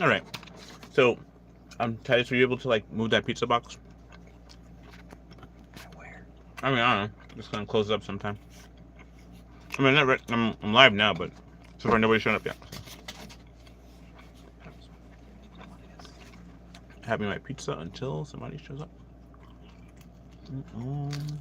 All right. So, Titus, were you able to like move that pizza box? Where? I mean, I don't know. Just gonna close it up sometime. I mean, I'm live now, but so far nobody's shown up yet. Having my pizza until somebody shows up. Mm-mm.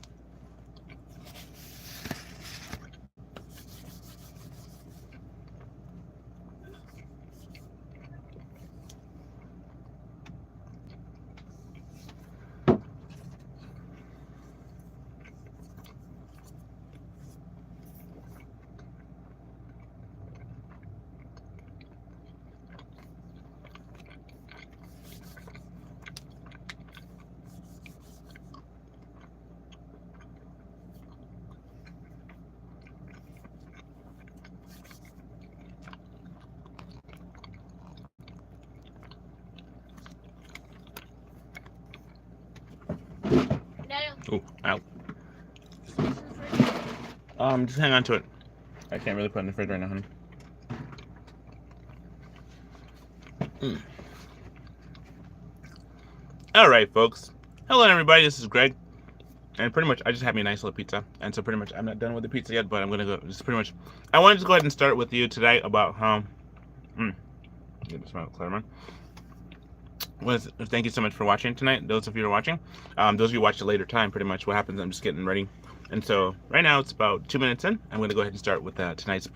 Daniel, Ooh, ow. is this in the fridge? Just hang on to it. I can't really put it in the fridge right now, honey. Mm. All right, folks. Hello, everybody. This is Greg, and pretty much I just had me a nice little pizza, and so pretty much I'm not done with the pizza yet, but I'm gonna go. Just pretty much, I wanted to go ahead and start with you today about how. Get the smell clear, man. Thank you so much for watching tonight. Those of you who are watching, those of you who watch at a later time, pretty much what happens. I'm just getting ready, and so right now it's about 2 minutes in. I'm going to go ahead and start with tonight's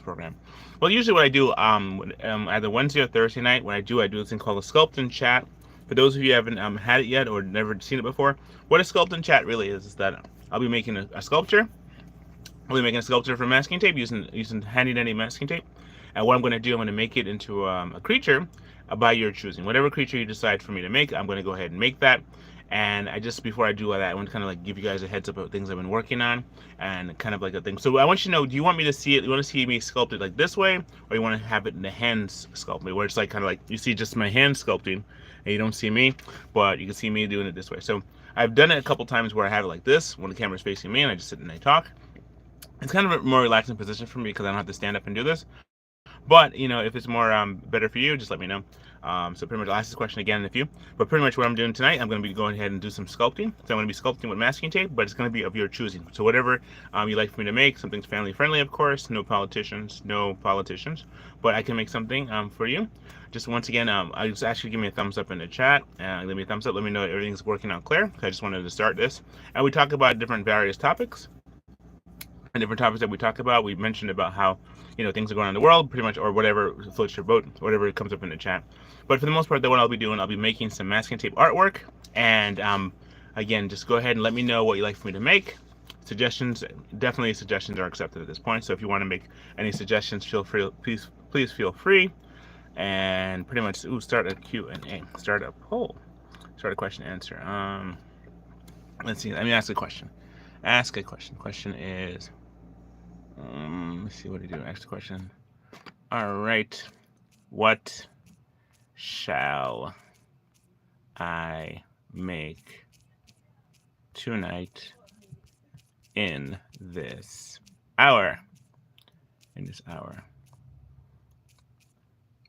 program. Well, usually what I do, either Wednesday or Thursday night, when I do this thing called a Sculpt and Chat. For those of you who haven't had it yet or never seen it before, what a Sculpt and Chat really is that I'll be making a sculpture. I'll be making a sculpture from masking tape using handy dandy masking tape. And what I'm going to do, I'm going to make it into a creature by your choosing. Whatever creature you decide for me to make, I'm going to go ahead and make that. And before I do all that, I want to kind of like give you guys a heads up of things I've been working on and kind of like a thing. So I want you to know, do you want me to see it? You want to see me sculpted like this way, or you want to have it in the hands sculpted, where it's like kind of like you see just my hand sculpting and you don't see me, but you can see me doing it this way. So I've done it a couple times where I have it like this when the camera's facing me and I just sit and I talk. It's kind of a more relaxing position for me because I don't have to stand up and do this. But if it's more better for you, just let me know. So pretty much I'll ask this question again in a few. But pretty much what I'm doing tonight, I'm going to be going ahead and do some sculpting. So I'm going to be sculpting with masking tape, but it's going to be of your choosing. So whatever you like for me to make, something's family friendly, of course. No politicians, no politicians. But I can make something for you. Just once again, I just ask you to give me a thumbs up in the chat. Give me a thumbs up. Let me know everything's working out clear. I just wanted to start this. And we talk about different various topics. And different topics that we talk about. We mentioned about how things are going on in the world, pretty much, or whatever floats your boat, whatever comes up in the chat. But for the most part, what I'll be doing, I'll be making some masking tape artwork. And again, just go ahead and let me know what you'd like for me to make. Suggestions, definitely suggestions are accepted at this point. So if you want to make any suggestions, feel free. Please feel free. And pretty much, start a Q&A, start a poll, start a question answer. Let's see. Let me ask a question. Ask a question. Question is. Let's see what do you do. Ask the question. All right. What shall I make tonight in this hour? In this hour.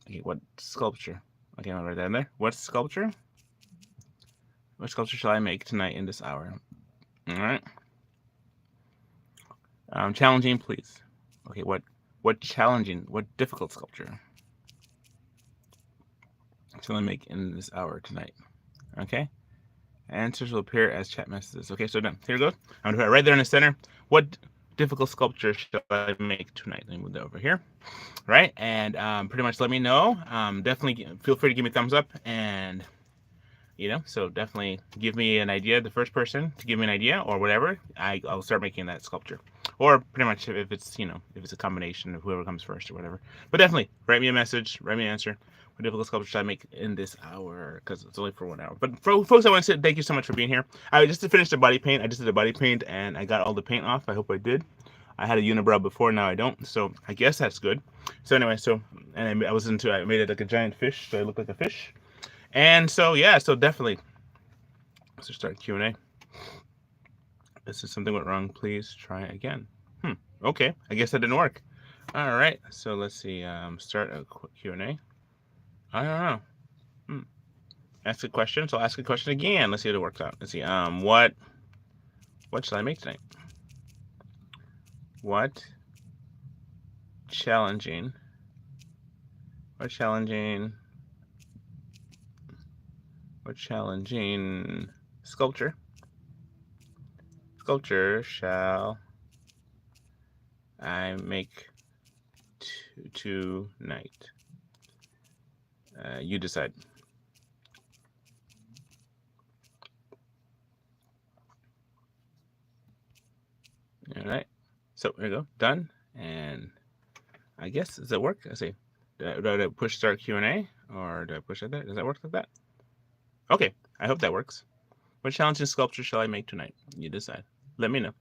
Okay, what sculpture? Okay, I'll write that in there. What sculpture? What sculpture shall I make tonight in this hour? All right. Challenging, please. Okay, what challenging, what difficult sculpture shall I make in this hour tonight? Okay. Answers will appear as chat messages. Okay, so done. Here it goes. I'm gonna put it right there in the center. What difficult sculpture shall I make tonight? Let me move that over here. Right, and pretty much let me know. Definitely feel free to give me a thumbs up, and so definitely give me an idea. The first person to give me an idea or whatever, I'll start making that sculpture. Or pretty much if it's a combination of whoever comes first or whatever. But definitely write me a message, write me an answer. What difficult sculpture should I make in this hour? Because it's only for 1 hour. But folks, I want to say thank you so much for being here. I just to finish the body paint. I just did the body paint and I got all the paint off. I hope I did. I had a unibrow before, now I don't. So I guess that's good. So anyway, and I made it like a giant fish, so I look like a fish. And so yeah, so definitely. Let's just start Q&A. This is something went wrong. Please try again. Okay, I guess that didn't work. All right, so let's see. Start a quick Q&A. I don't know. Ask a question. So I'll ask a question again. Let's see if it works out. Let's see. What should I make tonight? What challenging sculpture shall I make tonight? You decide. All right. So here we go. Done. And I guess, does it work? Let's see. Do I push start Q&A or do I push it there? Does that work like that? Okay. I hope that works. What challenging sculpture shall I make tonight? You decide. Let me know.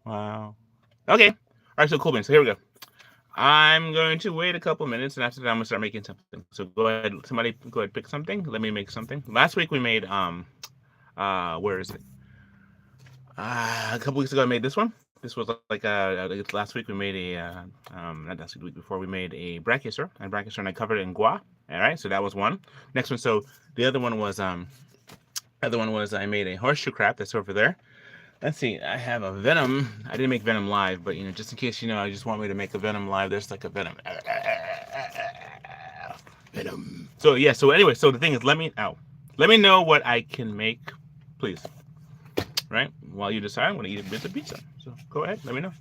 Wow. Okay. All right. So cool, man. So here we go. I'm going to wait a couple minutes, and after that, I'm gonna start making something. So go ahead. Somebody go ahead, pick something. Let me make something. Last week we made where is it? A couple weeks ago I made this one. This was like last week we made a not last week, the week before we made a brachiosaur, and I covered it in gua. All right, so that was one. Next one, so the other one was I made a horseshoe crab that's over there. Let's see, I have a venom. I didn't make venom live, but just in case I just want me to make a venom live. There's like a venom. Venom. So yeah. So anyway, so the thing is, let me know what I can make, please. Right? While you decide, I'm going to eat a bit of pizza. So go ahead, let me know.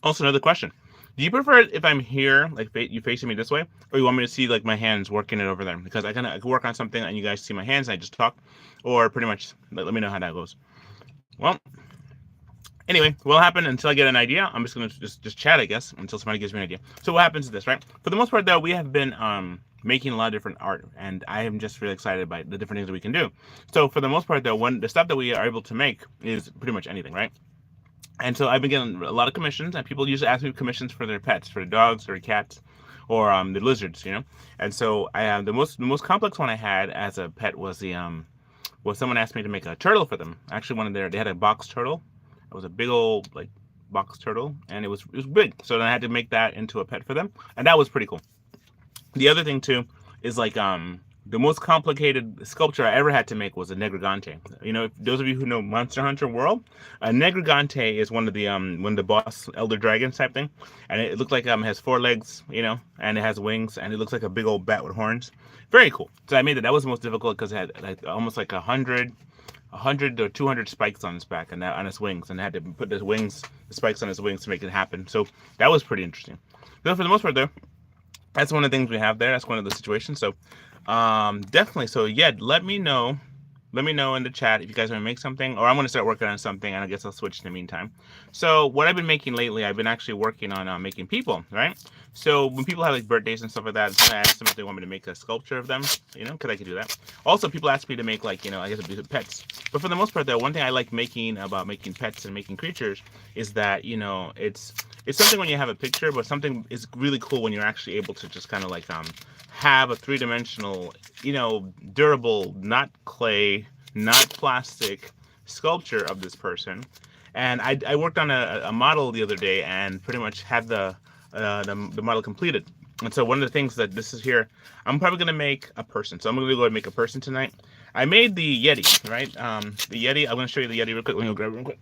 Also, another question. Do you prefer it if I'm here, like you facing me this way, or you want me to see like my hands working it over there? Because I can work on something and you guys see my hands and I just talk, or pretty much let me know how that goes. Well, anyway, what'll happen until I get an idea? I'm just gonna just chat, I guess, until somebody gives me an idea. So what happens is this, right? For the most part, though, we have been making a lot of different art, and I am just really excited by the different things that we can do. So for the most part, though, the stuff that we are able to make is pretty much anything, right? And so I've been getting a lot of commissions, and people usually ask me commissions for their pets, for the dogs or cats, or the lizards, And so I have the most complex one I had as a pet was someone asked me to make a turtle for them. Actually, they had a box turtle. It was a big old like box turtle, and it was big. So then I had to make that into a pet for them, and that was pretty cool. The other thing too is like the most complicated sculpture I ever had to make was a Negrigante. Those of you who know Monster Hunter World, a Negrigante is one of the boss elder dragons type thing, and it looked like it has 4 legs, and it has wings, and it looks like a big old bat with horns. Very cool. So I made it. That was the most difficult because it had like almost like 100 or 200 spikes on its back and on its wings, and I had to put the spikes on its wings to make it happen. So that was pretty interesting. But for the most part, though, that's one of the things we have there. That's one of the situations. So definitely. So yeah, let me know in the chat if you guys want to make something, or I'm going to start working on something, and I guess I'll switch in the meantime. So what I've been making lately, I've been actually working on making people, right? So when people have like birthdays and stuff like that, I ask them if they want me to make a sculpture of them, because I can do that. Also, people ask me to make like, I guess it'd be pets. But for the most part, though, one thing I like about making pets and making creatures is that, it's something when you have a picture, but something is really cool when you're actually able to just kind of like have a 3-dimensional, durable, not clay, not plastic sculpture of this person. And I worked on a model the other day and pretty much had the model completed. And so one of the things that this is here, I'm probably going to make a person. So I'm going to go and make a person tonight. I made the Yeti, right? The Yeti, I'm going to show you the Yeti real quick. Let me go grab it real quick.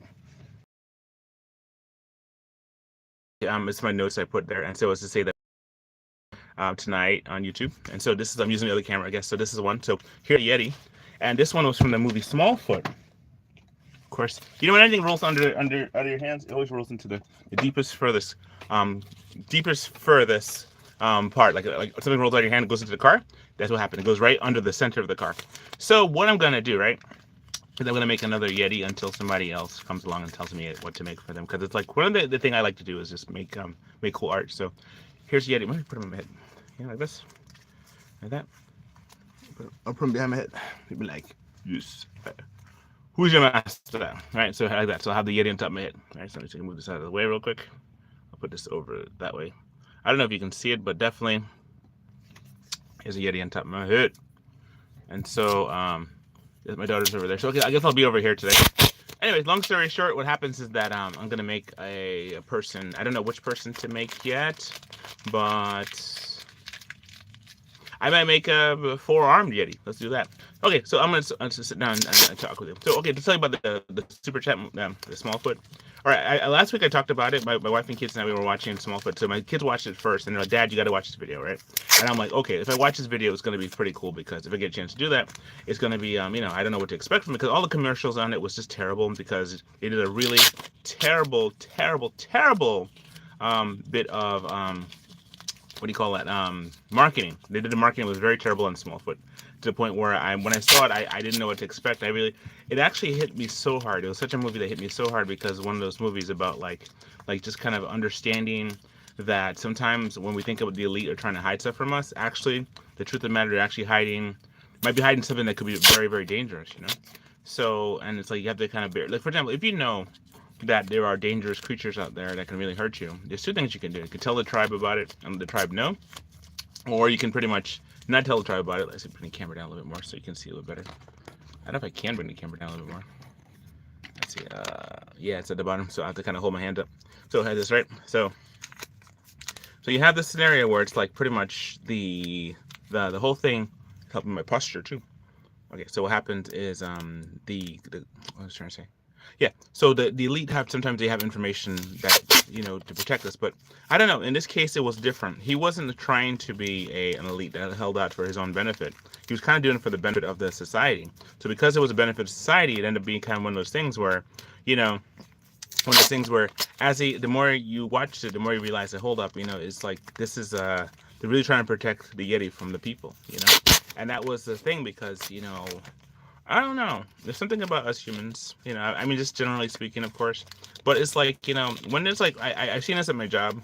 It's my notes I put there. And so it's to say that tonight on YouTube. And so I'm using the other camera, I guess. So this is one. So here, Yeti. And this one was from the movie Smallfoot. Of course, when anything rolls under your hands, it always rolls into the deepest, furthest part. Like something rolls out of your hand, it goes into the car. That's what happened. It goes right under the center of the car. So what I'm gonna do, right, is I'm gonna make another Yeti until somebody else comes along and tells me what to make for them. Because it's like one of the thing I like to do is just make cool art. So here's Yeti. Let me put him in my head. Like this. like that. I'll put them behind my head. You'd be like, yes. Who's your master? Right, so like that. So I'll have the Yeti on top of my head. All right, so I'm just gonna move this out of the way real quick. I'll put this over that way. I don't know if you can see it, but definitely there's a Yeti on top of my head. And so my daughter's over there. So okay, I guess I'll be over here today. Anyways, long story short, what happens is that I'm gonna make a person. I don't know which person to make yet, but I might make a four-armed Yeti. Let's do that. Okay, so I'm gonna sit down and talk with you. So, okay, to tell you about the super chat, the Smallfoot. All right, last week I talked about it. My wife and kids and I, we were watching Smallfoot. So my kids watched it first, and they're like, "Dad, you got to watch this video, right?" And I'm like, "Okay, if I watch this video, it's gonna be pretty cool because if I get a chance to do that, it's gonna be, I don't know what to expect from it because all the commercials on it was just terrible because they did a really terrible bit of what do you call that? Marketing. They did the marketing was very terrible on Smallfoot to the point where when I saw it, I didn't know what to expect. It actually hit me so hard. It was such a movie that hit me so hard because one of those movies about like just kind of understanding that sometimes when we think of the elite are trying to hide stuff from us, actually the truth of the matter, they're actually might be hiding something that could be very, very dangerous, So, and it's like you have to kind of bear, like for example, if you know that there are dangerous creatures out there that can really hurt you, there's two things you can do. You can tell the tribe about it and the tribe know, or you can pretty much not tell the tribe about it. Let's bring the camera down a little bit more so you can see a little better. I don't know if I can bring the camera down a little bit more. Let's see. Yeah, it's at the bottom, so I have to kind of hold my hand up. So I have this, right? So you have this scenario where it's like pretty much the whole thing helping my posture too. Okay, so what happens is what I was trying to say. Yeah, so the elite sometimes they have information that to protect us, but I don't know. In this case, it was different. He wasn't trying to be an elite that held out for his own benefit. He was kind of doing it for the benefit of the society. So because it was a benefit of society, it ended up being kind of one of those things where, the more you watch it, the more you realize that hold up, it's like this is they're really trying to protect the Yeti from the people, and that was the thing because I don't know. There's something about us humans, I mean, just generally speaking, of course. But it's like, when there's like, I've seen this at my job.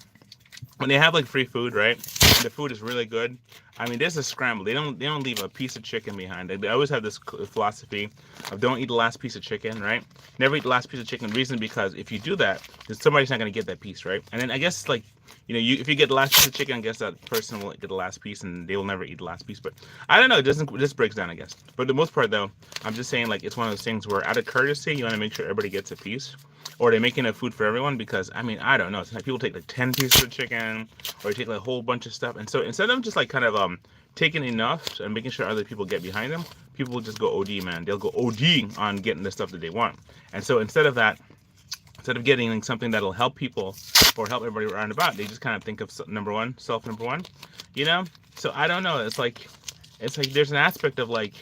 When they have like free food, right? And the food is really good. I mean, there's a scramble. They don't leave a piece of chicken behind. They always have this philosophy of don't eat the last piece of chicken, right? Never eat the last piece of chicken. Reason because if you do that, then somebody's not going to get that piece, right? And then I guess like, if you get the last piece of chicken, I guess that person will get the last piece and they will never eat the last piece. But I don't know. It just breaks down, I guess. But the most part, though, I'm just saying like it's one of those things where out of courtesy, you want to make sure everybody gets a piece. Or they're making enough food for everyone because, I mean, I don't know. It's like people take like 10 pieces of chicken or they take like a whole bunch of stuff. And so instead of just like kind of taking enough and making sure other people get behind them, people will just go OD, man. They'll go OD on getting the stuff that they want. And so instead of getting like something that'll help people or help everybody around about, they just kind of think of self number one. So I don't know. It's like there's an aspect of like,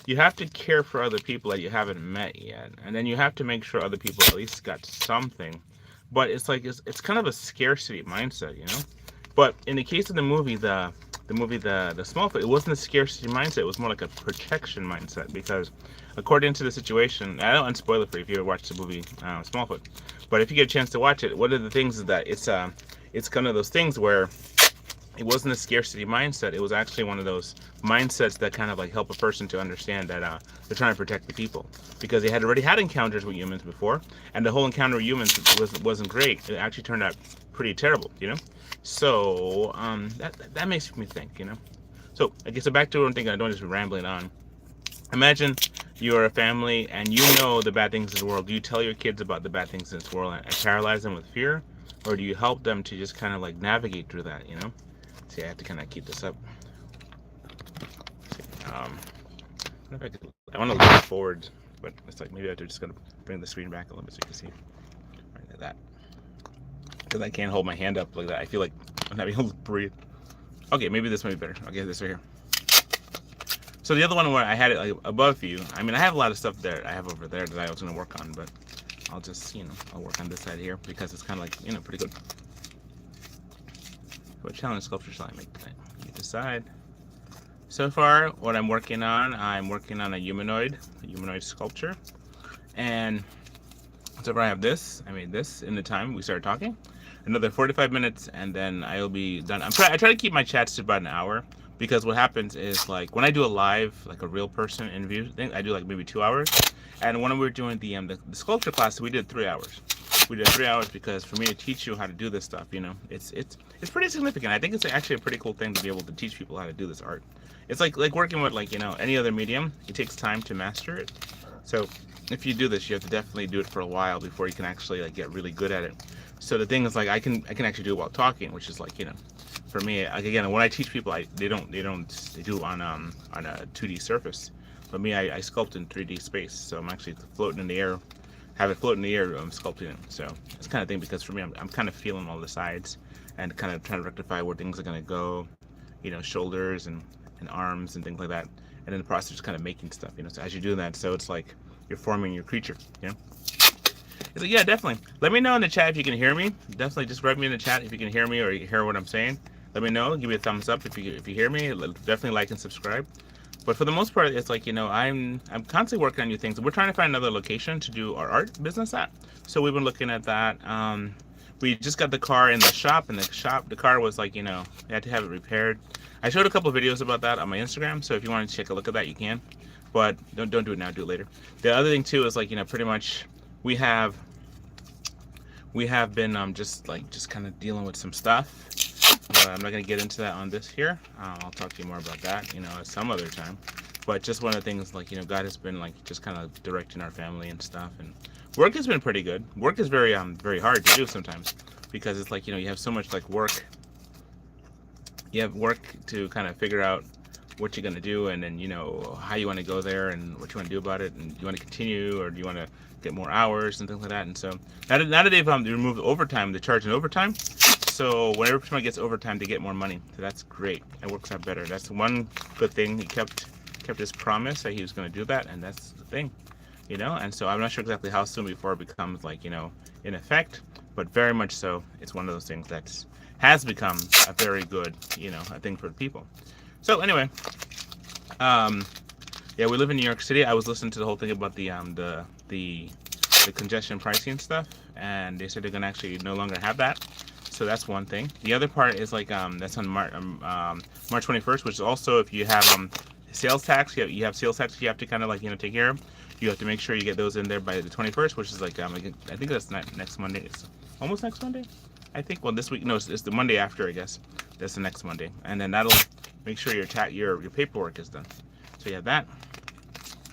you have to care for other people that you haven't met yet, and then you have to make sure other people at least got something. But it's like it's kind of a scarcity mindset, But in the case of the movie, the Smallfoot, it wasn't a scarcity mindset. It was more like a protection mindset because, according to the situation, I don't unspoil it for you if you ever watched the movie Smallfoot. But if you get a chance to watch it, one of the things is that it's kind of those things where it wasn't a scarcity mindset. It was actually one of those mindsets that kind of like help a person to understand that they're trying to protect the people because they had already had encounters with humans before, and the whole encounter with humans wasn't great. It actually turned out pretty terrible, So that makes me think, So I guess back to one thing. I don't just be rambling on. Imagine you're a family and you know the bad things in the world. Do you tell your kids about the bad things in this world and paralyze them with fear, or do you help them to just kind of like navigate through that? See, I have to kind of keep this up. I want to look forward, but it's like maybe I'm just gonna bring the screen back a little bit so you can see. Right, like that. Because I can't hold my hand up like that. I feel like I'm not able to breathe. Okay, maybe this might be better. Okay, this right here. So the other one where I had it like above you. I mean, I have a lot of stuff there. I have over there that I was gonna work on, but I'll just I'll work on this side here because it's kind of like pretty good. What challenge sculpture shall I make tonight? You decide. So far, what I'm working on a humanoid sculpture. And so far I have this. I made this in the time we started talking. Another 45 minutes and then I'll be done. I try to keep my chats to about an hour because what happens is like when I do a live, like a real person interview thing, I do like maybe 2 hours. And when we were doing the sculpture class, we did 3 hours. We did 3 hours because for me to teach you how to do this stuff, it's pretty significant. I think it's actually a pretty cool thing to be able to teach people how to do this art. It's like working with like any other medium. It takes time to master it. So if you do this, you have to definitely do it for a while before you can actually like get really good at it. So the thing is like I can actually do it while talking, which is like for me, like, again, when I teach people, they do it on a 2D surface. But me, I sculpt in 3D space, so I'm actually floating in the air, have it float in the air, sculpting it. So it's kind of thing because for me, I'm kind of feeling all the sides and kind of trying to rectify where things are gonna go, shoulders and arms and things like that. And in the process, just kind of making stuff, So as you do that, so it's like you're forming your creature. It's like, yeah, definitely. Let me know in the chat if you can hear me. Definitely just write me in the chat if you can hear me or you hear what I'm saying. Let me know. Give me a thumbs up if you hear me. Definitely like and subscribe. But for the most part, it's like I'm constantly working on new things. We're trying to find another location to do our art business at. So we've been looking at that. We just got the car in the shop, and the car was like we had to have it repaired. I showed a couple of videos about that on my Instagram. So if you want to take a look at that, you can. But don't do it now. Do it later. The other thing too is like pretty much we have been just kind of dealing with some stuff. I'm not going to get into that on this here. I'll talk to you more about that, some other time. But just one of the things, like, God has been, like, just kind of directing our family and stuff. And work has been pretty good. Work is very hard to do sometimes because it's like, you have so much, like, work. You have work to kind of figure out what you're going to do and then, how you want to go there and what you want to do about it. And do you want to continue or do you want to get more hours and things like that? And so now that they've removed overtime, they're charging overtime. So whenever someone gets overtime, they get more money. So that's great. It works out better. That's one good thing. He kept his promise that he was going to do that, and that's the thing, And so I'm not sure exactly how soon before it becomes like in effect, but very much so. It's one of those things that has become a very good a thing for people. So anyway, yeah, we live in New York City. I was listening to the whole thing about the congestion pricing stuff, and they said they're going to actually no longer have that. So that's one thing. The other part is like that's on March 21st, which is also if you have sales tax, you have sales tax you have to kind of like take care of. You have to make sure you get those in there by the 21st, which is like I think that's not next Monday. It's almost next Monday, I think. Well, this week, no, it's the Monday after, I guess. That's the next Monday, and then that'll make sure your paperwork is done. So you have that.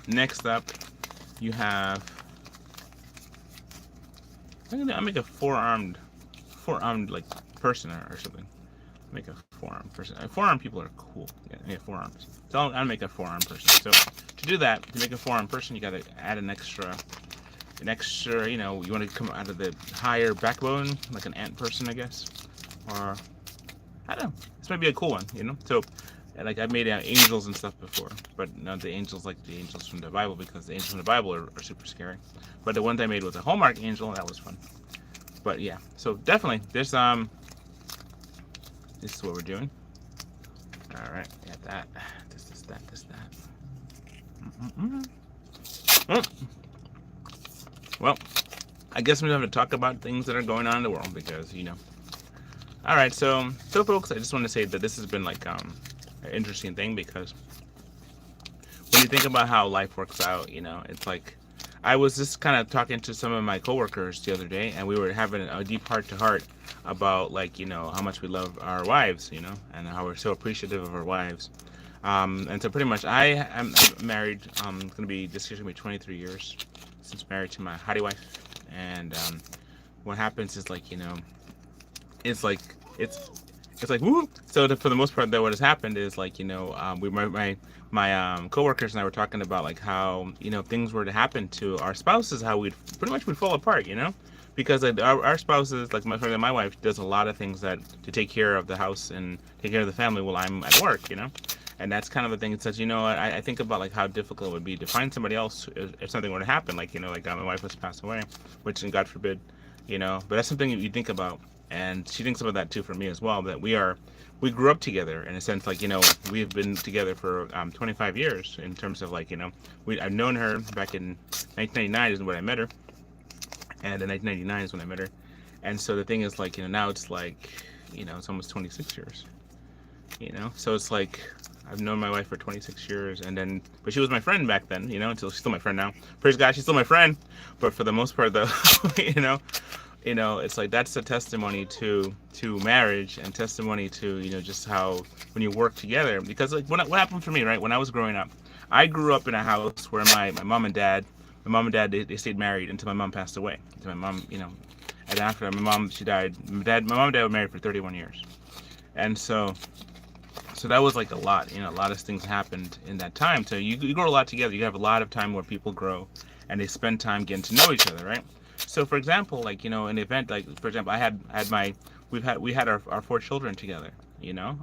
Next up, you have. I'll make a four-armed like person or something. Make a four-armed person. Four-armed people are cool. Yeah, four-arms. So I'll make a four-armed person. So to do that, to make a four-armed person, you got to add an extra. You want to come out of the higher backbone, like an ant person, I guess, or I don't know. This might be a cool one, So, like I've made angels and stuff before, but not the angels like the angels from the Bible because the angels from the Bible are super scary. But the ones I made was a Hallmark angel, that was fun. But yeah, so definitely this is what we're doing. All right, got that. This that. Well, I guess we have to talk about things that are going on in the world because All right, so folks, I just want to say that this has been like an interesting thing because when you think about how life works out, it's like. I was just kind of talking to some of my coworkers the other day, and we were having a deep heart-to-heart about, like, how much we love our wives, and how we're so appreciative of our wives. And so pretty much I'm married. It's going to be, this year's going to be 23 years since married to my hottie wife. And what happens is, like, it's like, it's like, woo! So for the most part, though, what has happened is, like, my coworkers and I were talking about like how if things were to happen to our spouses, how we'd fall apart, because like, our spouses, like my wife does a lot of things to take care of the house and take care of the family while I'm at work, and that's kind of the thing. It says, I think about like how difficult it would be to find somebody else if something were to happen, like my wife was to pass away, which God forbid, but that's something you think about, and she thinks about that too for me as well. That we grew up together in a sense, like we've been together for 25 years in terms of like I've known her back in 1999 is when I met her, and in 1999 is when I met her, and so the thing is like now it's like it's almost 26 years, So it's like I've known my wife for 26 years, but she was my friend back then, until she's still my friend now. Praise God, she's still my friend. But for the most part, though, it's like that's a testimony to marriage and testimony to just how when you work together. Because like what happened for me, right? When I was growing up, I grew up in a house where my mom and dad they stayed married until my mom passed away. Until my mom, and after my mom she died, my mom and dad were married for 31 years, and so that was like a lot. A lot of things happened in that time. So you grow a lot together. You have a lot of time where people grow and they spend time getting to know each other, right? So for example, like an event, like for example, we had our four children together.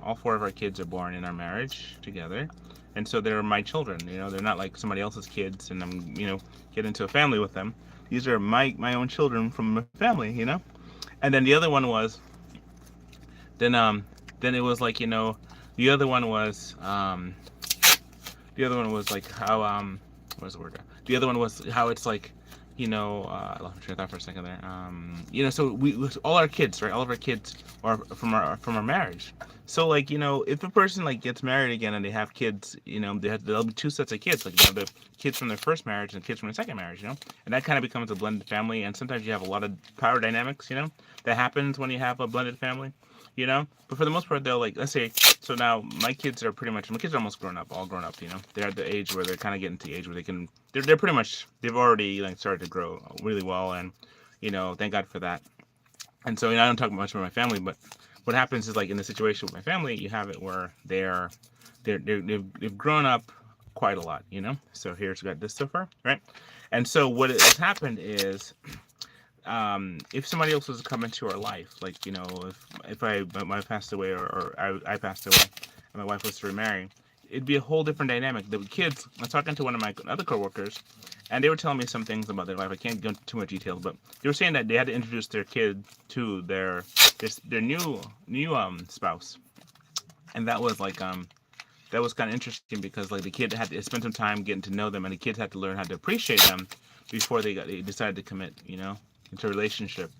All four of our kids are born in our marriage together, and so they're my children. They're not like somebody else's kids, and I'm get into a family with them. These are my own children from my family. And then the other one was then it was like the other one was like how what's the word? The other one was how it's like I lost my train of thought for a second there. So all our kids, right? All of our kids are from our marriage. So like if a person like gets married again and they have kids, there'll be two sets of kids. Like you have the kids from their first marriage and kids from their second marriage, and that kind of becomes a blended family. And sometimes you have a lot of power dynamics, that happens when you have a blended family. But for the most part, they'll like, let's say, so now my kids are almost grown up, all grown up, they're at the age where they're kind of getting to the age where they're pretty much, they've already like started to grow really well. And, thank God for that. And so, I don't talk much about my family, but what happens is like in the situation with my family, you have it where they've grown up quite a lot, so here's got this so far, right? And so what has happened is, if somebody else was to come into our life, like if my wife passed away or I passed away and my wife was to remarry, it'd be a whole different dynamic. The kids, I was talking to one of my other coworkers, and they were telling me some things about their life. I can't go into too much detail, but they were saying that they had to introduce their kid to their new spouse, and that was like that was kind of interesting because like the kid had to spend some time getting to know them, and the kids had to learn how to appreciate them before they decided to commit, into a relationship.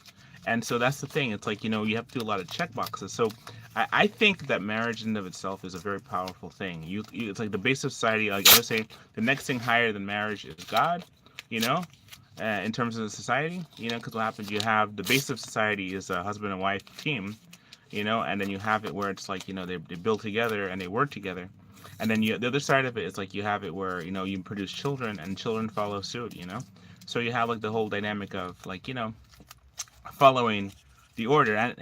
And so that's the thing. It's like, you have to do a lot of check boxes. So I think that marriage in and of itself is a very powerful thing. It's like the base of society. Like I would say, the next thing higher than marriage is God, in terms of the society, because what happens, you have the base of society is a husband and wife team, and then you have it where it's like, they build together and they work together. And then the other side of it is like you have it where, you produce children and children follow suit, So you have like the whole dynamic of like, following the order. And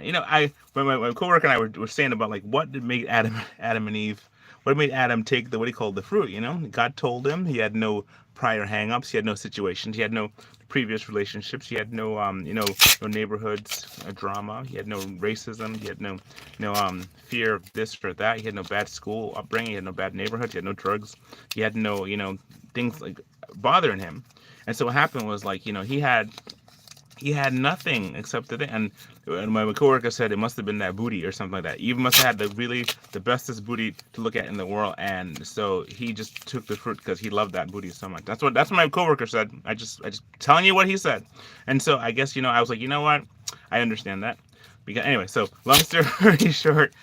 when my coworker and I were saying about like what did make Adam and Eve, what made Adam take the what he called the fruit, God told him he had no prior hang-ups, he had no situations, he had no previous relationships, he had no no neighborhoods drama, he had no racism, he had no fear of this or that, he had no bad school upbringing, he had no bad neighborhoods, he had no drugs, he had no things like bothering him. And so what happened was like he had nothing except the thing. And my coworker said it must have been that booty or something like that. Eve must have had the bestest booty to look at in the world, and so he just took the fruit because he loved that booty so much. That's what my coworker said. I just telling you what he said. And so I guess I was like, you know what, I understand that. Because anyway, so long story short.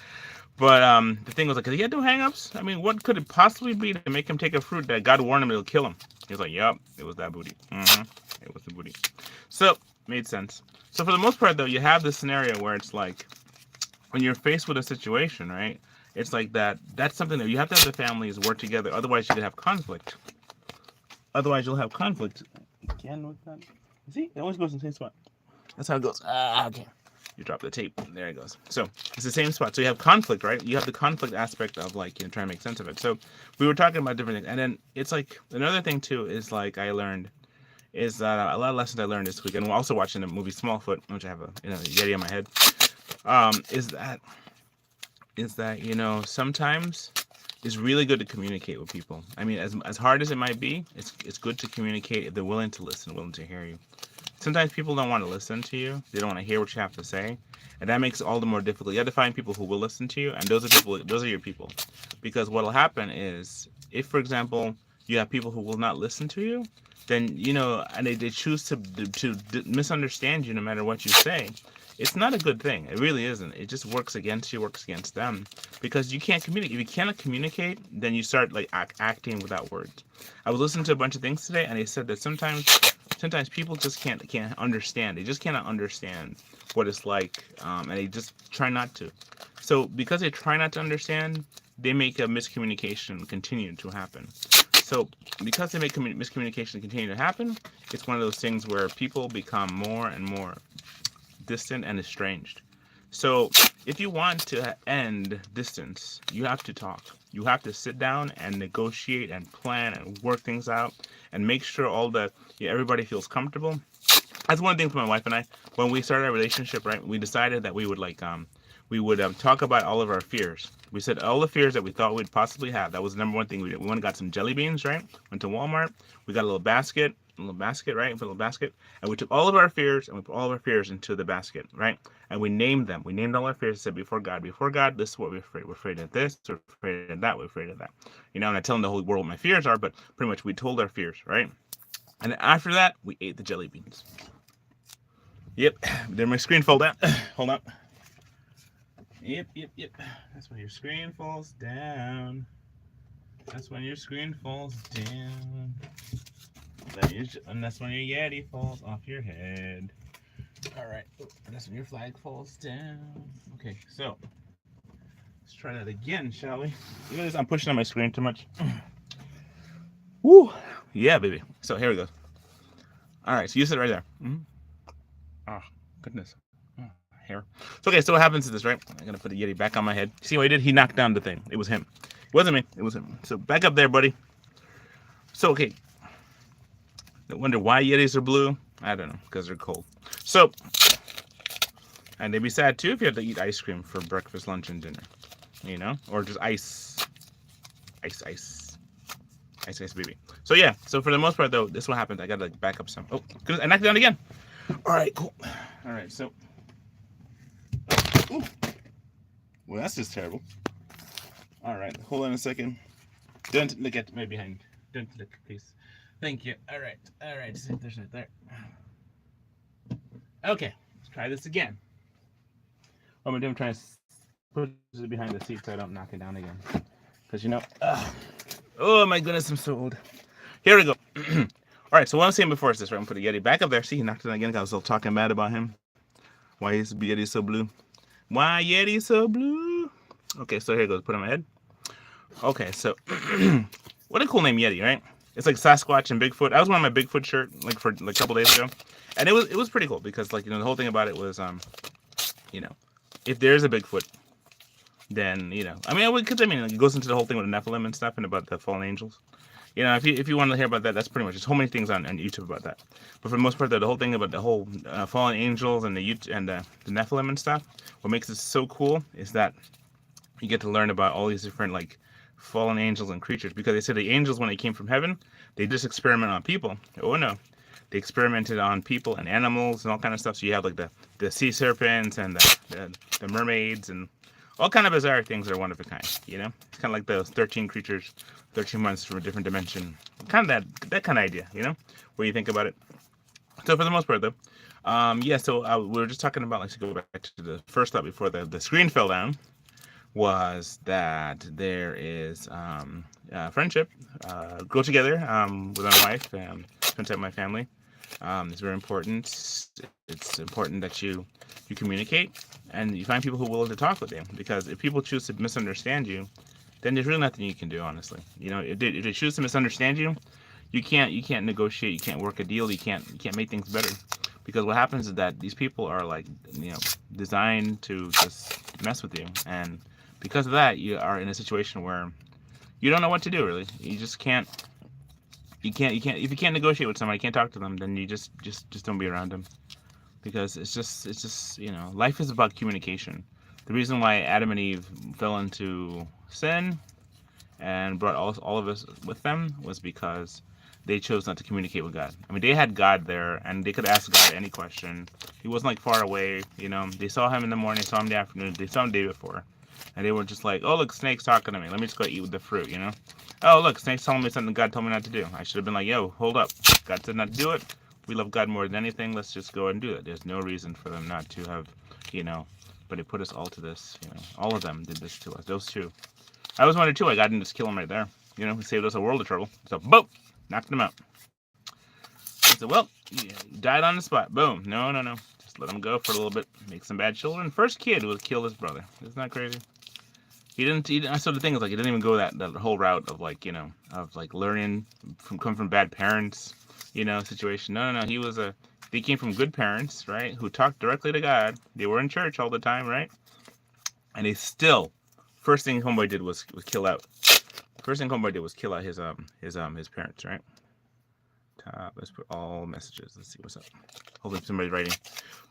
But the thing was like, 'cause he had no hang-ups. I mean, what could it possibly be to make him take a fruit that God warned him it'll kill him? He was like, yep, it was that booty. It was the booty. So made sense. So for the most part, though, you have this scenario where it's like when you're faced with a situation, right? It's like that's something that you have to have the families work together. Otherwise, you could have conflict. Otherwise, you'll have conflict. Again with that. See, it always goes in the same spot. That's how it goes. Okay. You drop the tape. There it goes. So it's the same spot. So you have conflict, right? You have the conflict aspect of like trying to make sense of it. So we were talking about different things, and then it's like another thing too is like I learned is that a lot of lessons I learned this week, and we're also watching the movie Smallfoot, which I have a Yeti on my head. Is that sometimes it's really good to communicate with people. I mean, as hard as it might be, it's good to communicate if they're willing to listen, willing to hear you. Sometimes people don't want to listen to you. They don't want to hear what you have to say. And that makes it all the more difficult. You have to find people who will listen to you. And those are your people. Because what will happen is if, for example, you have people who will not listen to you, then and they choose to misunderstand you no matter what you say. It's not a good thing. It really isn't. It just works against you, works against them, because you can't communicate. If you cannot communicate, then you start like acting without words. I was listening to a bunch of things today, and they said that sometimes people just can't understand. They just cannot understand what it's like, and they just try not to. So because they try not to understand, they make a miscommunication continue to happen. So because they make miscommunication continue to happen, it's one of those things where people become more and more distant and estranged. So if you want to end distance, you have to talk. You have to sit down and negotiate and plan and work things out and make sure everybody feels comfortable. That's one thing for my wife and I. When we started our relationship, right, we decided that we would talk about all of our fears. We said all the fears that we thought we'd possibly have. That was the number one thing we did. We went and got some jelly beans, right? Went to Walmart. We got a little basket, right? We put a little basket, and we took all of our fears and we put all of our fears into the basket, right? And we named them. We named all our fears and said, before God, this is what we're afraid. We're afraid of this. We're afraid of that. We're afraid of that. And I tell them the whole world what my fears are, but pretty much we told our fears, right? And after that, we ate the jelly beans. Yep. Then my screen fell down. Hold on. Yep. That's when your screen falls down. That's when your screen falls down. And that's when your Yeti falls off your head. Alright. That's when your flag falls down. Okay, so let's try that again, shall we? You notice I'm pushing on my screen too much. Woo! Yeah, baby. So here we go. Alright, so you sit right there. Oh, goodness. Hair. So okay, so what happens is this, right? I'm gonna put the Yeti back on my head. See what he did? He knocked down the thing. It was him. It wasn't me. It was him. So back up there, buddy. So okay. I wonder why Yetis are blue. I don't know, because they're cold. So, and they'd be sad too if you had to eat ice cream for breakfast, lunch, and dinner. Or just ice, baby. So yeah. So for the most part, though, this is what happens. I gotta back up some. Oh, goodness, I knocked it down again. All right, cool. All right, so. Ooh. Well, that's just terrible. All right, hold on a second. Don't look at me behind. Don't look, please. Thank you. All right. There's right there. Okay, let's try this again. What I'm doing, I'm trying to put it behind the seat so I don't knock it down again. Because oh my goodness, I'm so old. Here we go. All right, so what I'm saying before is this, right? I'm going to put the Yeti back up there. See, he knocked it down again because I was still talking bad about him. Why is the Yeti so blue? Why Yeti so blue? Okay, so here it goes. Put it on my head. Okay, so what a cool name, Yeti, right? It's like Sasquatch and Bigfoot. I was wearing my Bigfoot shirt for a couple days ago, and it was pretty cool because the whole thing about it was if there's a Bigfoot, then it goes into the whole thing with the Nephilim and stuff and about the fallen angels. If you want to hear about that, that's pretty much. There's so many things on YouTube about that. But for the most part, the whole thing about the whole fallen angels and the Nephilim and stuff, what makes it so cool is that you get to learn about all these different fallen angels and creatures, because they said the angels, when they came from heaven, they just experiment on people. Oh no, they experimented on people and animals and all kind of stuff. So you have the sea serpents and the mermaids and all kind of bizarre things that are one of a kind. It's kind of like those 13 creatures, 13 months from a different dimension. Kind of that kind of idea. Where you think about it. So for the most part, though, So we were just talking about, to go back to the first thought before the screen fell down, was that there is friendship, go together with my wife, spend time with my family. It's very important. It's important that you communicate and you find people who are willing to talk with you, because if people choose to misunderstand you, then there's really nothing you can do, honestly. If they choose to misunderstand you, you can't negotiate, you can't work a deal, you can't make things better, because what happens is that these people are designed to just mess with you, and because of that, you are in a situation where you don't know what to do, really. You just can't. You can't. If you can't negotiate with somebody, you can't talk to them, then you just don't be around them, because it's just life is about communication. The reason why Adam and Eve fell into sin and brought all of us with them was because they chose not to communicate with God. I mean, they had God there, and they could ask God any question. He wasn't far away. They saw him in the morning, saw him in the afternoon, they saw him the day before. And they were just like, oh, look, Snake's talking to me. Let me just go eat with the fruit, you know? Oh, look, Snake's telling me something God told me not to do. I should have been like, yo, hold up. God said not to do it. We love God more than anything. Let's just go and do it. There's no reason for them not to have, you know. But it put us all to this, you know. All of them did this to us. Those two. I was wondering, too. I got him to just kill him right there. You know, he saved us a world of trouble. So, boom! Knocked him out. I said, well, you died on the spot. Boom. No, no, no. Just let him go for a little bit. Make some bad children. First kid would kill his brother. Isn't that crazy? He didn't. So the thing is, like, he didn't even go that whole route of like, you know, of like learning from coming from bad parents, you know, situation. No, no, no. They came from good parents, right? Who talked directly to God. They were in church all the time, right? And they still, first thing Homeboy did was kill out. First thing Homeboy did was kill out his parents, right? Top. Let's put all messages. Let's see what's up. Hopefully somebody's writing.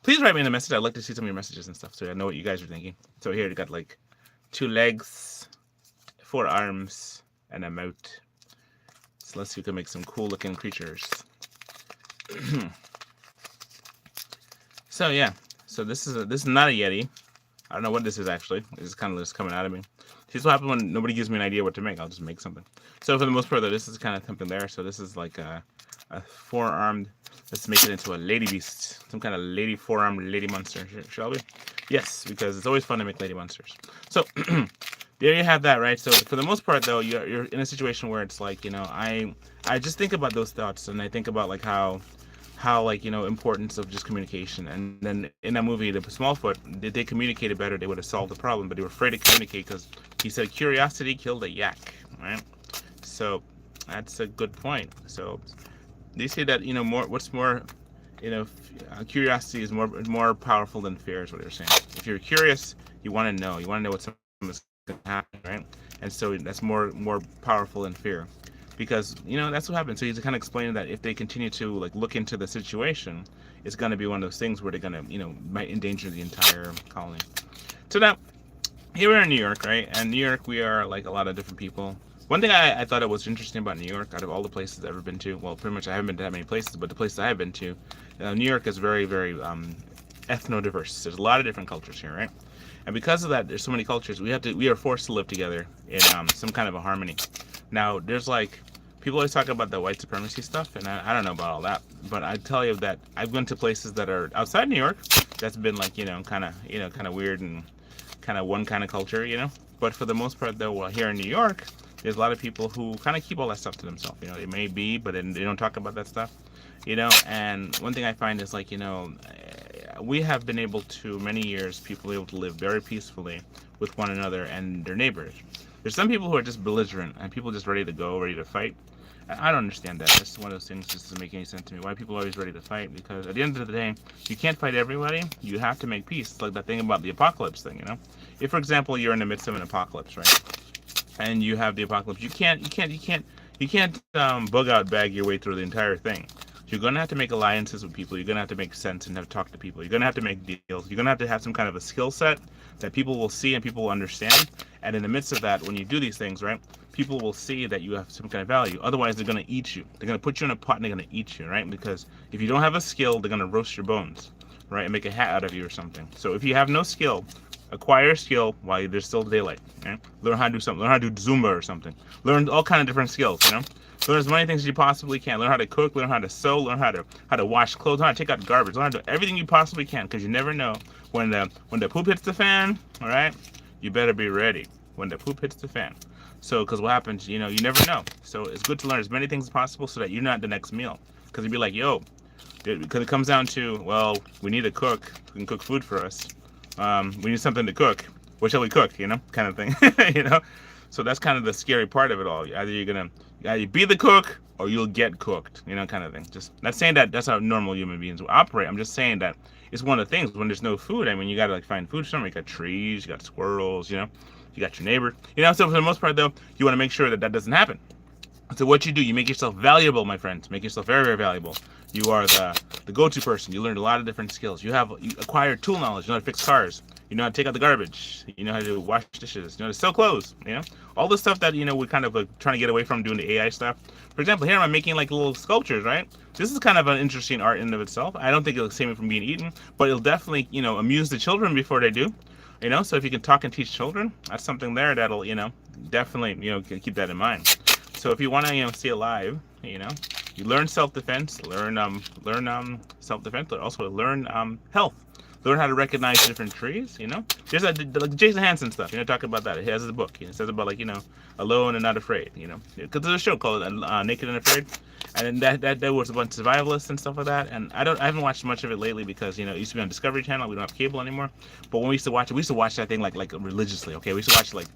Please write me in the message. I'd like to see some of your messages and stuff, so I know what you guys are thinking. So here you got like 2 legs, 4 arms, and a mouth. So let's see if we can make some cool looking creatures. So yeah, so this is not a Yeti. I don't know what this is actually. It's kind of just coming out of me. Here's what happens when nobody gives me an idea what to make. I'll just make something. So for the most part, though, this is kind of something there. So this is like a 4-armed. Let's make it into a lady beast, some kind of lady 4-armed lady monster, shall we? Yes, because it's always fun to make lady monsters. So there you have that, right? So for the most part, though, you're in a situation where it's like, you know, I just think about those thoughts, and I think about like how like, you know, importance of just communication. And then in that movie, the Smallfoot, did they communicated better, they would have solved the problem, but they were afraid to communicate because he said curiosity killed a yak, right? So that's a good point. So they say that, you know, what's more, you know, curiosity is more powerful than fear, is what they're saying. If you're curious, you want to know what something is going to happen, right? And so that's more powerful than fear. Because, you know, that's what happens. So he's kind of explaining that if they continue to like look into the situation, it's going to be one of those things where they're going to, you know, might endanger the entire colony. So now, here we're in New York, right? And New York, we are like a lot of different people. One thing I thought it was interesting about New York, out of all the places I've ever been to, well, pretty much I haven't been to that many places, but the places I have been to, New York is very, very ethno-diverse. There's a lot of different cultures here, right? And because of that, there's so many cultures. We are forced to live together in some kind of a harmony. Now, there's like, people always talk about the white supremacy stuff, and I don't know about all that, but I tell you that I've been to places that are outside New York that's been like, you know, kind of weird and kind of one kind of culture, you know. But for the most part, though, well, here in New York, there's a lot of people who kind of keep all that stuff to themselves. You know, they may be, but then they don't talk about that stuff, you know. And one thing I find is like, you know, we have been able to, many years, people able to live very peacefully with one another and their neighbors. There's some people who are just belligerent and people just ready to go, ready to fight. I don't understand that. That's one of those things that doesn't make any sense to me. Why people are always ready to fight? Because at the end of the day, you can't fight everybody. You have to make peace. It's like that thing about the apocalypse thing, you know? If, for example, you're in the midst of an apocalypse, right? And you have the apocalypse, you can't bug out bag your way through the entire thing. You're going to have to make alliances with people. You're going to have to make sense and have to talk to people. You're going to have to make deals. You're going to have some kind of a skill set that people will see and people will understand. And in the midst of that, when you do these things, right, people will see that you have some kind of value. Otherwise, they're going to eat you. They're going to put you in a pot and they're going to eat you, right? Because if you don't have a skill, they're going to roast your bones, right, and make a hat out of you or something. So if you have no skill, acquire skill while there's still daylight. Okay? Learn how to do something. Learn how to do Zumba or something. Learn all kind of different skills, you know? Learn as many things as you possibly can. Learn how to cook, learn how to sew, learn how to wash clothes, learn how to take out garbage, learn how to do everything you possibly can, because you never know when the poop hits the fan, all right? You better be ready when the poop hits the fan. So, because what happens, you know, you never know. So it's good to learn as many things as possible so that you're not the next meal. Because you'd be like, yo, because it comes down to, well, we need a cook who can cook food for us. We need something to cook. What shall we cook, you know, kind of thing, you know? So that's kind of the scary part of it all. Either you're going to be the cook or you'll get cooked, you know, kind of thing. Just not saying that that's how normal human beings will operate. I'm just saying that it's one of the things when there's no food. I mean, you got to like find food somewhere. You got trees, you got squirrels, you know, you got your neighbor, you know. So for the most part, though, you want to make sure that that doesn't happen. So what you do, you make yourself valuable, my friends. Make yourself very, very valuable. You are the go-to person. You learned a lot of different skills. You acquire tool knowledge. You know how to fix cars. You know how to take out the garbage. You know how to wash dishes. You know how to sew clothes. You know, all the stuff that, you know, we're kind of trying to get away from doing the AI stuff. For example, here I'm making like little sculptures, right? This is kind of an interesting art in and of itself. I don't think it'll save me from being eaten, but it'll definitely, you know, amuse the children before they do. So if you can talk and teach children, that's something there that'll, definitely, keep that in mind. So if you want to, see it live, you learn self-defense, learn self-defense, but also learn health. Learn how to recognize different trees, There's like Jason Hansen stuff, talking about that. He has a book, it says about like, alone and not afraid, because there's a show called Naked and Afraid, and that was a bunch of survivalists and stuff like that. And I haven't watched much of it lately because it used to be on Discovery Channel. We don't have cable anymore. But when we used to watch that thing like religiously. Okay, we used to watch like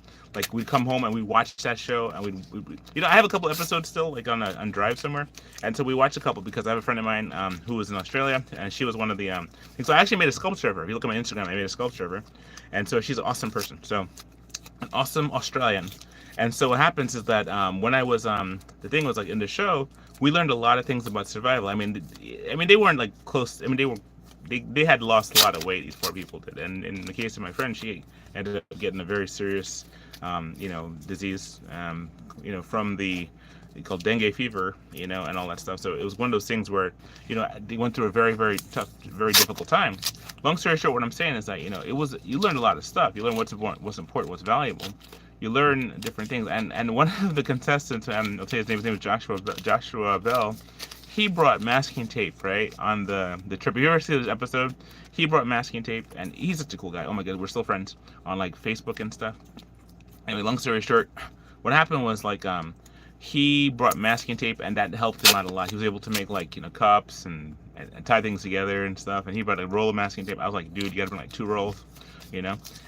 we'd come home and we watch that show, and we I have a couple episodes still like on Drive somewhere, and so we watched a couple because I have a friend of mine who was in Australia, and she was one of the so I actually made a Sculpt server. If you look at my Instagram, I made a Sculpt server, and so she's an awesome person. So an awesome Australian. And so what happens is that when I was the thing was like in the show, we learned a lot of things about survival. I mean they weren't like close. I mean they had lost a lot of weight. These poor people did. And in the case of my friend, she ended up getting a very serious disease, from the called dengue fever, and all that stuff. So it was one of those things where, they went through a very, very tough, very difficult time. Long story short, what I'm saying is that, you learned a lot of stuff. You learn what's important, what's valuable. You learn different things. And one of the contestants, I'll tell you his name was Joshua Bell. He brought masking tape, right, on the trip. If you ever see this episode, he brought masking tape, and he's such a cool guy. Oh my God, we're still friends on like Facebook and stuff. Anyway, long story short, what happened was like he brought masking tape, and that helped him out a lot. He was able to make like cups and tie things together and stuff. And he brought a roll of masking tape. I was like, dude, you gotta bring like 2 rolls,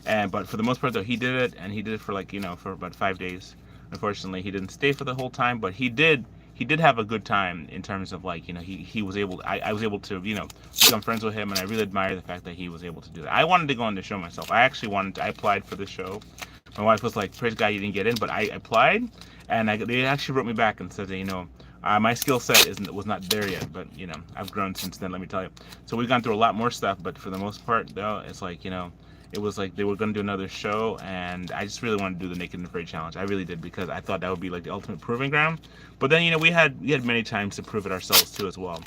And but for the most part though, he did it, and he did it for like for about 5 days. Unfortunately, he didn't stay for the whole time, but he did have a good time in terms of like he was able. I was able to become friends with him, and I really admire the fact that he was able to do that. I wanted to go on the show myself. I applied for the show. My wife was like, praise God you didn't get in, but I applied, and they actually wrote me back and said that, my skill set was not there yet, but I've grown since then, let me tell you. So we've gone through a lot more stuff, but for the most part though, it's like, it was like they were going to do another show, and I just really wanted to do the Naked and Afraid challenge. I really did, because I thought that would be like the ultimate proving ground. But then, we had many times to prove it ourselves too as well.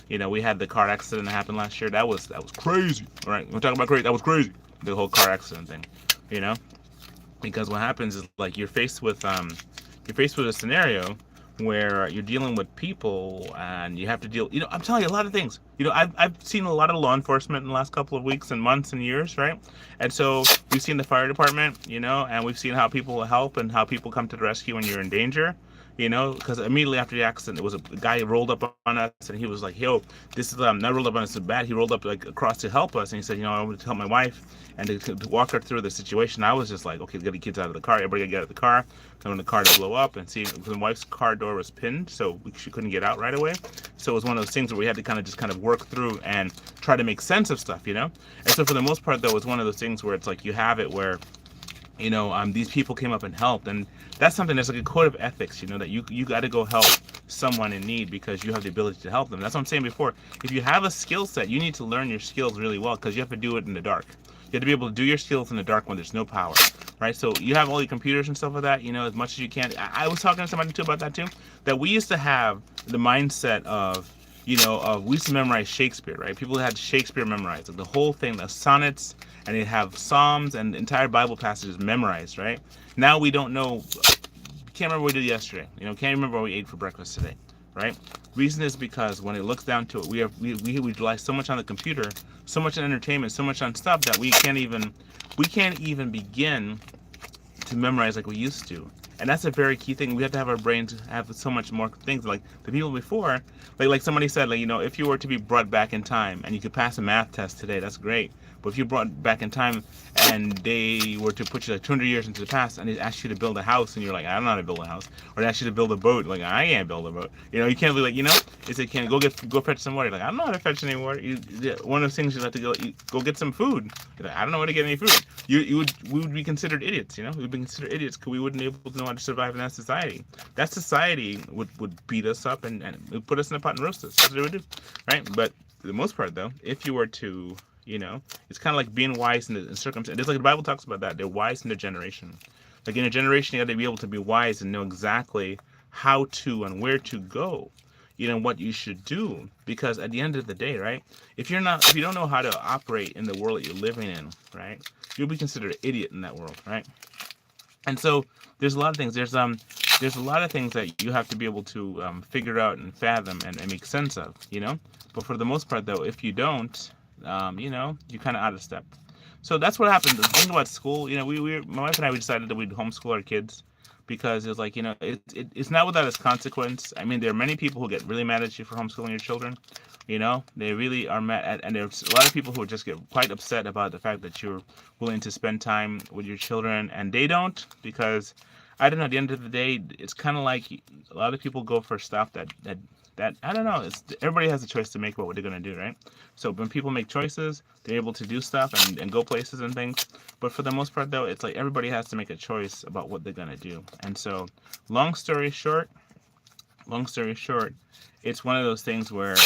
We had the car accident that happened last year. That was crazy. All right, we're talking about crazy. That was crazy. The whole car accident thing, because what happens is like you're faced with a scenario where you're dealing with people, and you have to deal. I'm telling you a lot of things. I've seen a lot of law enforcement in the last couple of weeks and months and years, right? And so we've seen the fire department, and we've seen how people help and how people come to the rescue when you're in danger. Because immediately after the accident, there was a guy who rolled up on us, and he was like, "Yo, this is not rolled up on us so bad." He rolled up like across to help us, and he said, "I want to help my wife and to walk her through the situation." I was just like, "Okay, get the kids out of the car. Everybody get out of the car." And when the car to blow up, and see, my wife's car door was pinned, so she couldn't get out right away. So it was one of those things where we had to kind of work through and try to make sense of stuff, And so for the most part, though, it was one of those things where it's like you have it where these people came up and helped, and that's something that's like a code of ethics, that you got to go help someone in need because you have the ability to help them. That's what I'm saying before. If you have a skill set, you need to learn your skills really well, because you have to do it in the dark. You have to be able to do your skills in the dark when there's no power, right? So you have all your computers and stuff like that, as much as you can. I was talking to somebody too about that too, that we used to have the mindset of, we used to memorize Shakespeare, right? People had Shakespeare memorized, like the whole thing, the sonnets, and they have Psalms and entire Bible passages memorized, right? Now we don't know, can't remember what we did yesterday, can't remember what we ate for breakfast today, right? Reason is because when it looks down to it, we rely so much on the computer, so much on entertainment, so much on stuff that we can't even begin to memorize like we used to. And that's a very key thing. We have to have our brains have so much more things. Like the people before, like somebody said, if you were to be brought back in time and you could pass a math test today, that's great. But if you brought back in time and they were to put you like 200 years into the past and they asked you to build a house and you're like, I don't know how to build a house, or they asked you to build a boat, like I can't build a boat. You can't be like, they say, can go fetch some water. Like I don't know how to fetch any water. One of the things you have to go get some food. You're like, I don't know how to get any food. We would be considered idiots. We would be considered idiots because we wouldn't be able to know how to survive in that society. That society would beat us up and would put us in a pot and roast us. That's what it would do, right? But for the most part, though, if you were to it's kind of like being wise in the circumstance. It's like the Bible talks about that. They're wise in their generation. Like in a generation, you got to be able to be wise and know exactly how to and where to go. what you should do. Because at the end of the day, right, if you don't know how to operate in the world that you're living in, right, you'll be considered an idiot in that world, right? And so there's a lot of things. There's a lot of things that you have to be able to figure out and fathom and make sense of, But for the most part, though, if you don't, you're kind of out of step. So that's what happened. The thing about school, my wife and I, we decided that we'd homeschool our kids because it's like, it's not without its consequence. I mean, there are many people who get really mad at you for homeschooling your children. They really are mad at, and there's a lot of people who just get quite upset about the fact that you're willing to spend time with your children, and they don't, because I don't know. At the end of the day, it's kind of like a lot of people go for stuff that I don't know. Everybody has a choice to make about what they're gonna do, right? So when people make choices, they're able to do stuff and go places and things. But for the most part, though, it's like everybody has to make a choice about what they're gonna do. And so, long story short, it's one of those things where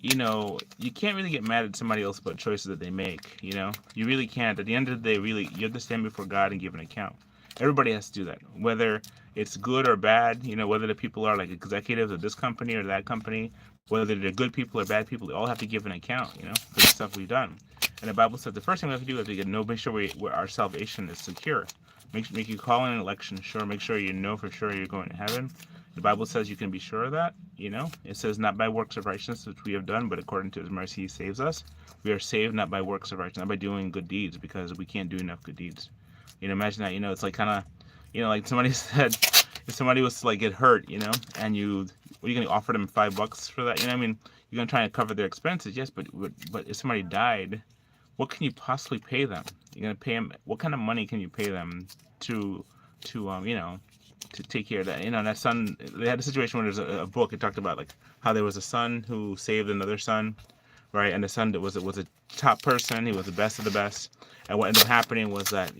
you can't really get mad at somebody else about choices that they make. You really can't. At the end of the day, really, you have to stand before God and give an account. Everybody has to do that, whether it's good or bad. Whether the people are like executives of this company or that company, whether they're good people or bad people, they all have to give an account. For the stuff we've done. And the Bible says the first thing we have to do is make sure our salvation is secure. Make you call in an election sure. Make sure you know for sure you're going to heaven. The Bible says you can be sure of that. It says not by works of righteousness which we have done, but according to His mercy He saves us. We are saved not by works of righteousness, not by doing good deeds, because we can't do enough good deeds. Imagine that. It's like kind of, like somebody said, if somebody was to like get hurt, and you gonna offer them $5 for that? I mean, you're gonna try and cover their expenses, yes, but if somebody died, what can you possibly pay them? You're gonna pay them. What kind of money can you pay them to take care of that? That son. They had a situation where there's a book. It talked about like how there was a son who saved another son, right? And the son that was a top person. He was the best of the best. And what ended up happening was that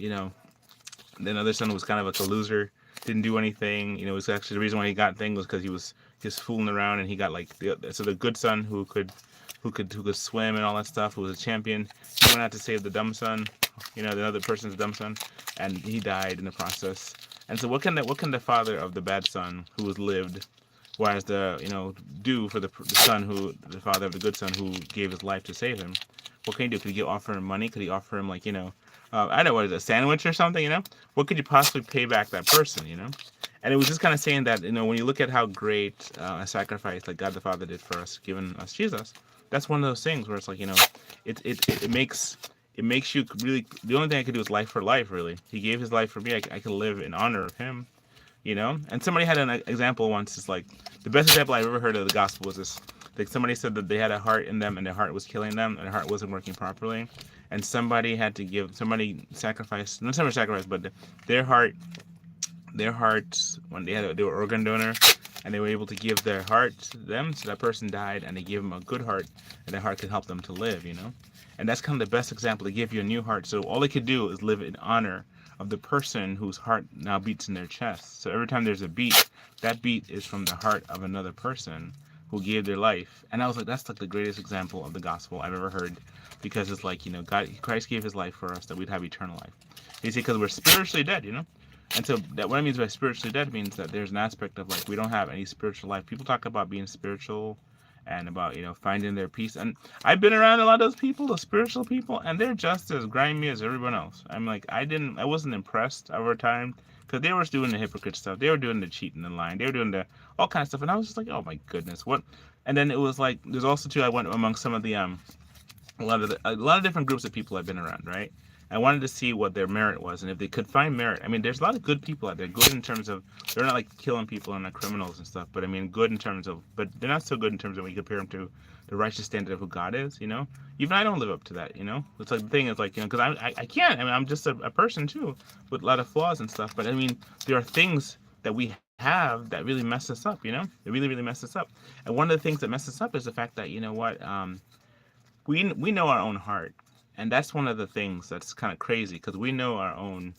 the other son was kind of like a loser. Didn't do anything. It was actually the reason why he got thing was because he was just fooling around, and he got like the good son who could swim and all that stuff, who was a champion. He went out to save the dumb son, the other person's dumb son, and he died in the process. And so what can the father of the bad son who has lived, whereas do for the son the father of the good son who gave his life to save him? What can he do? Could he offer him money? Could he offer him like I don't know, what is it, a sandwich or something? What could you possibly pay back that person? And it was just kind of saying that when you look at how great a sacrifice like God the Father did for us, giving us Jesus, that's one of those things where it's like it makes you really. The only thing I could do is life for life. Really, He gave His life for me. I can live in honor of Him. And somebody had an example once. It's like the best example I've ever heard of the gospel was this. Like somebody said that they had a heart in them and their heart was killing them and their heart wasn't working properly, and somebody sacrificed, not somebody sacrificed, but their heart when they were organ donor, and they were able to give their heart to them, so that person died, and they gave them a good heart, and their heart could help them to live. And that's kind of the best example. They give you a new heart, so all they could do is live in honor of the person whose heart now beats in their chest. So every time there's a beat, that beat is from the heart of another person who gave their life. And I was like, that's like the greatest example of the gospel I've ever heard, because it's like, Christ gave His life for us that we'd have eternal life. They say because we're spiritually dead, And so that what it means by spiritually dead means that there's an aspect of like we don't have any spiritual life. People talk about being spiritual and about finding their peace, and I've been around a lot of those people, the spiritual people, and they're just as grimy as everyone else. I'm like, I wasn't impressed over time, because they were doing the hypocrite stuff, they were doing the cheating and lying, they were doing the all kinds of stuff, and I was just like, oh my goodness, what? And then it was like there's also too, I went among some of the a lot of different groups of people I've been around, right? I wanted to see what their merit was, and if they could find merit. I mean, there's a lot of good people out there. Good in terms of they're not like killing people and not criminals and stuff, but I mean, good in terms of, but they're not so good in terms of when you compare them to the righteous standard of who God is. Even I don't live up to that. It's like the thing is like because I can't. I mean, I'm just a person too with a lot of flaws and stuff. But I mean, there are things that we have that really mess us up. They really mess us up. And one of the things that mess us up is the fact that we know our own heart. And that's one of the things that's kind of crazy, because we know our own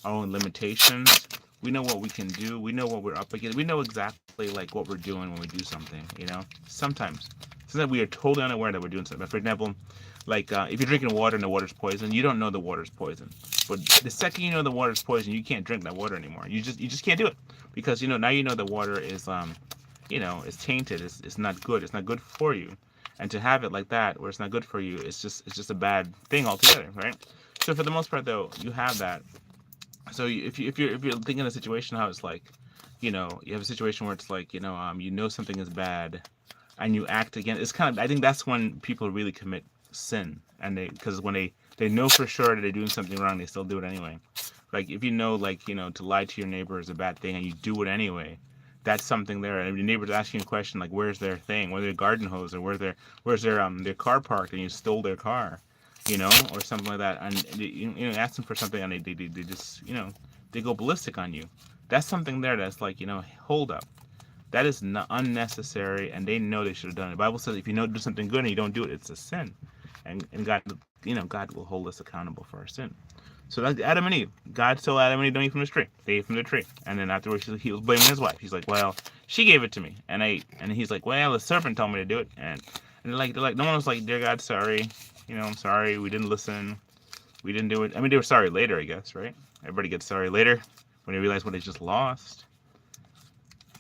limitations. We know what we can do. We know what we're up against. We know exactly like what we're doing when we do something. Sometimes we are totally unaware that we're doing something. For example, like if you're drinking water and the water's poison, you don't know the water's poison. But the second you know the water's poison, you can't drink that water anymore. You just can't do it, because now you know the water is it's tainted. It's not good. It's not good for you. And to have it like that, where it's not good for you, it's just a bad thing altogether, right? So for the most part, though, you have that. So if you're thinking of a situation how it's like, you have a situation where it's like, something is bad, and you act again. It's kind of, I think that's when people really commit sin, and because when they know for sure that they're doing something wrong, they still do it anyway. Like if you know, like to lie to your neighbor is a bad thing, and you do it anyway, that's something there. And your neighbor's asking you a question like, "Where's their thing? Where's their garden hose? Or where's their car parked?" And you stole their car, or something like that. And ask them for something, and they just they go ballistic on you. That's something there that's like hold up. That is not unnecessary, and they know they should have done it. The Bible says if you know do something good and you don't do it, it's a sin, and God will hold us accountable for our sin. So like Adam and Eve, God told Adam and Eve, don't eat from this tree. They ate from the tree, and then afterwards he was blaming his wife. He's like, well, she gave it to me, and I ate. And he's like, well, the serpent told me to do it, and they're like, no one was like, dear God, sorry, I'm sorry, we didn't listen, we didn't do it. I mean, they were sorry later, I guess, right? Everybody gets sorry later when they realize what they just lost,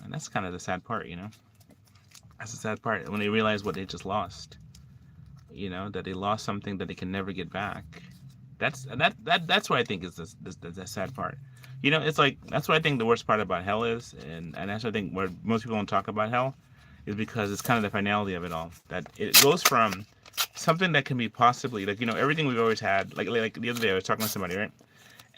and that's kind of the sad part, That's the sad part when they realize what they just lost, that they lost something that they can never get back. That's what I think is the sad part. It's like that's what I think the worst part about hell is, and that's what I think where most people don't talk about hell is because it's kind of the finality of it all. That it goes from something that can be possibly like everything we've always had. Like the other day I was talking to somebody, right?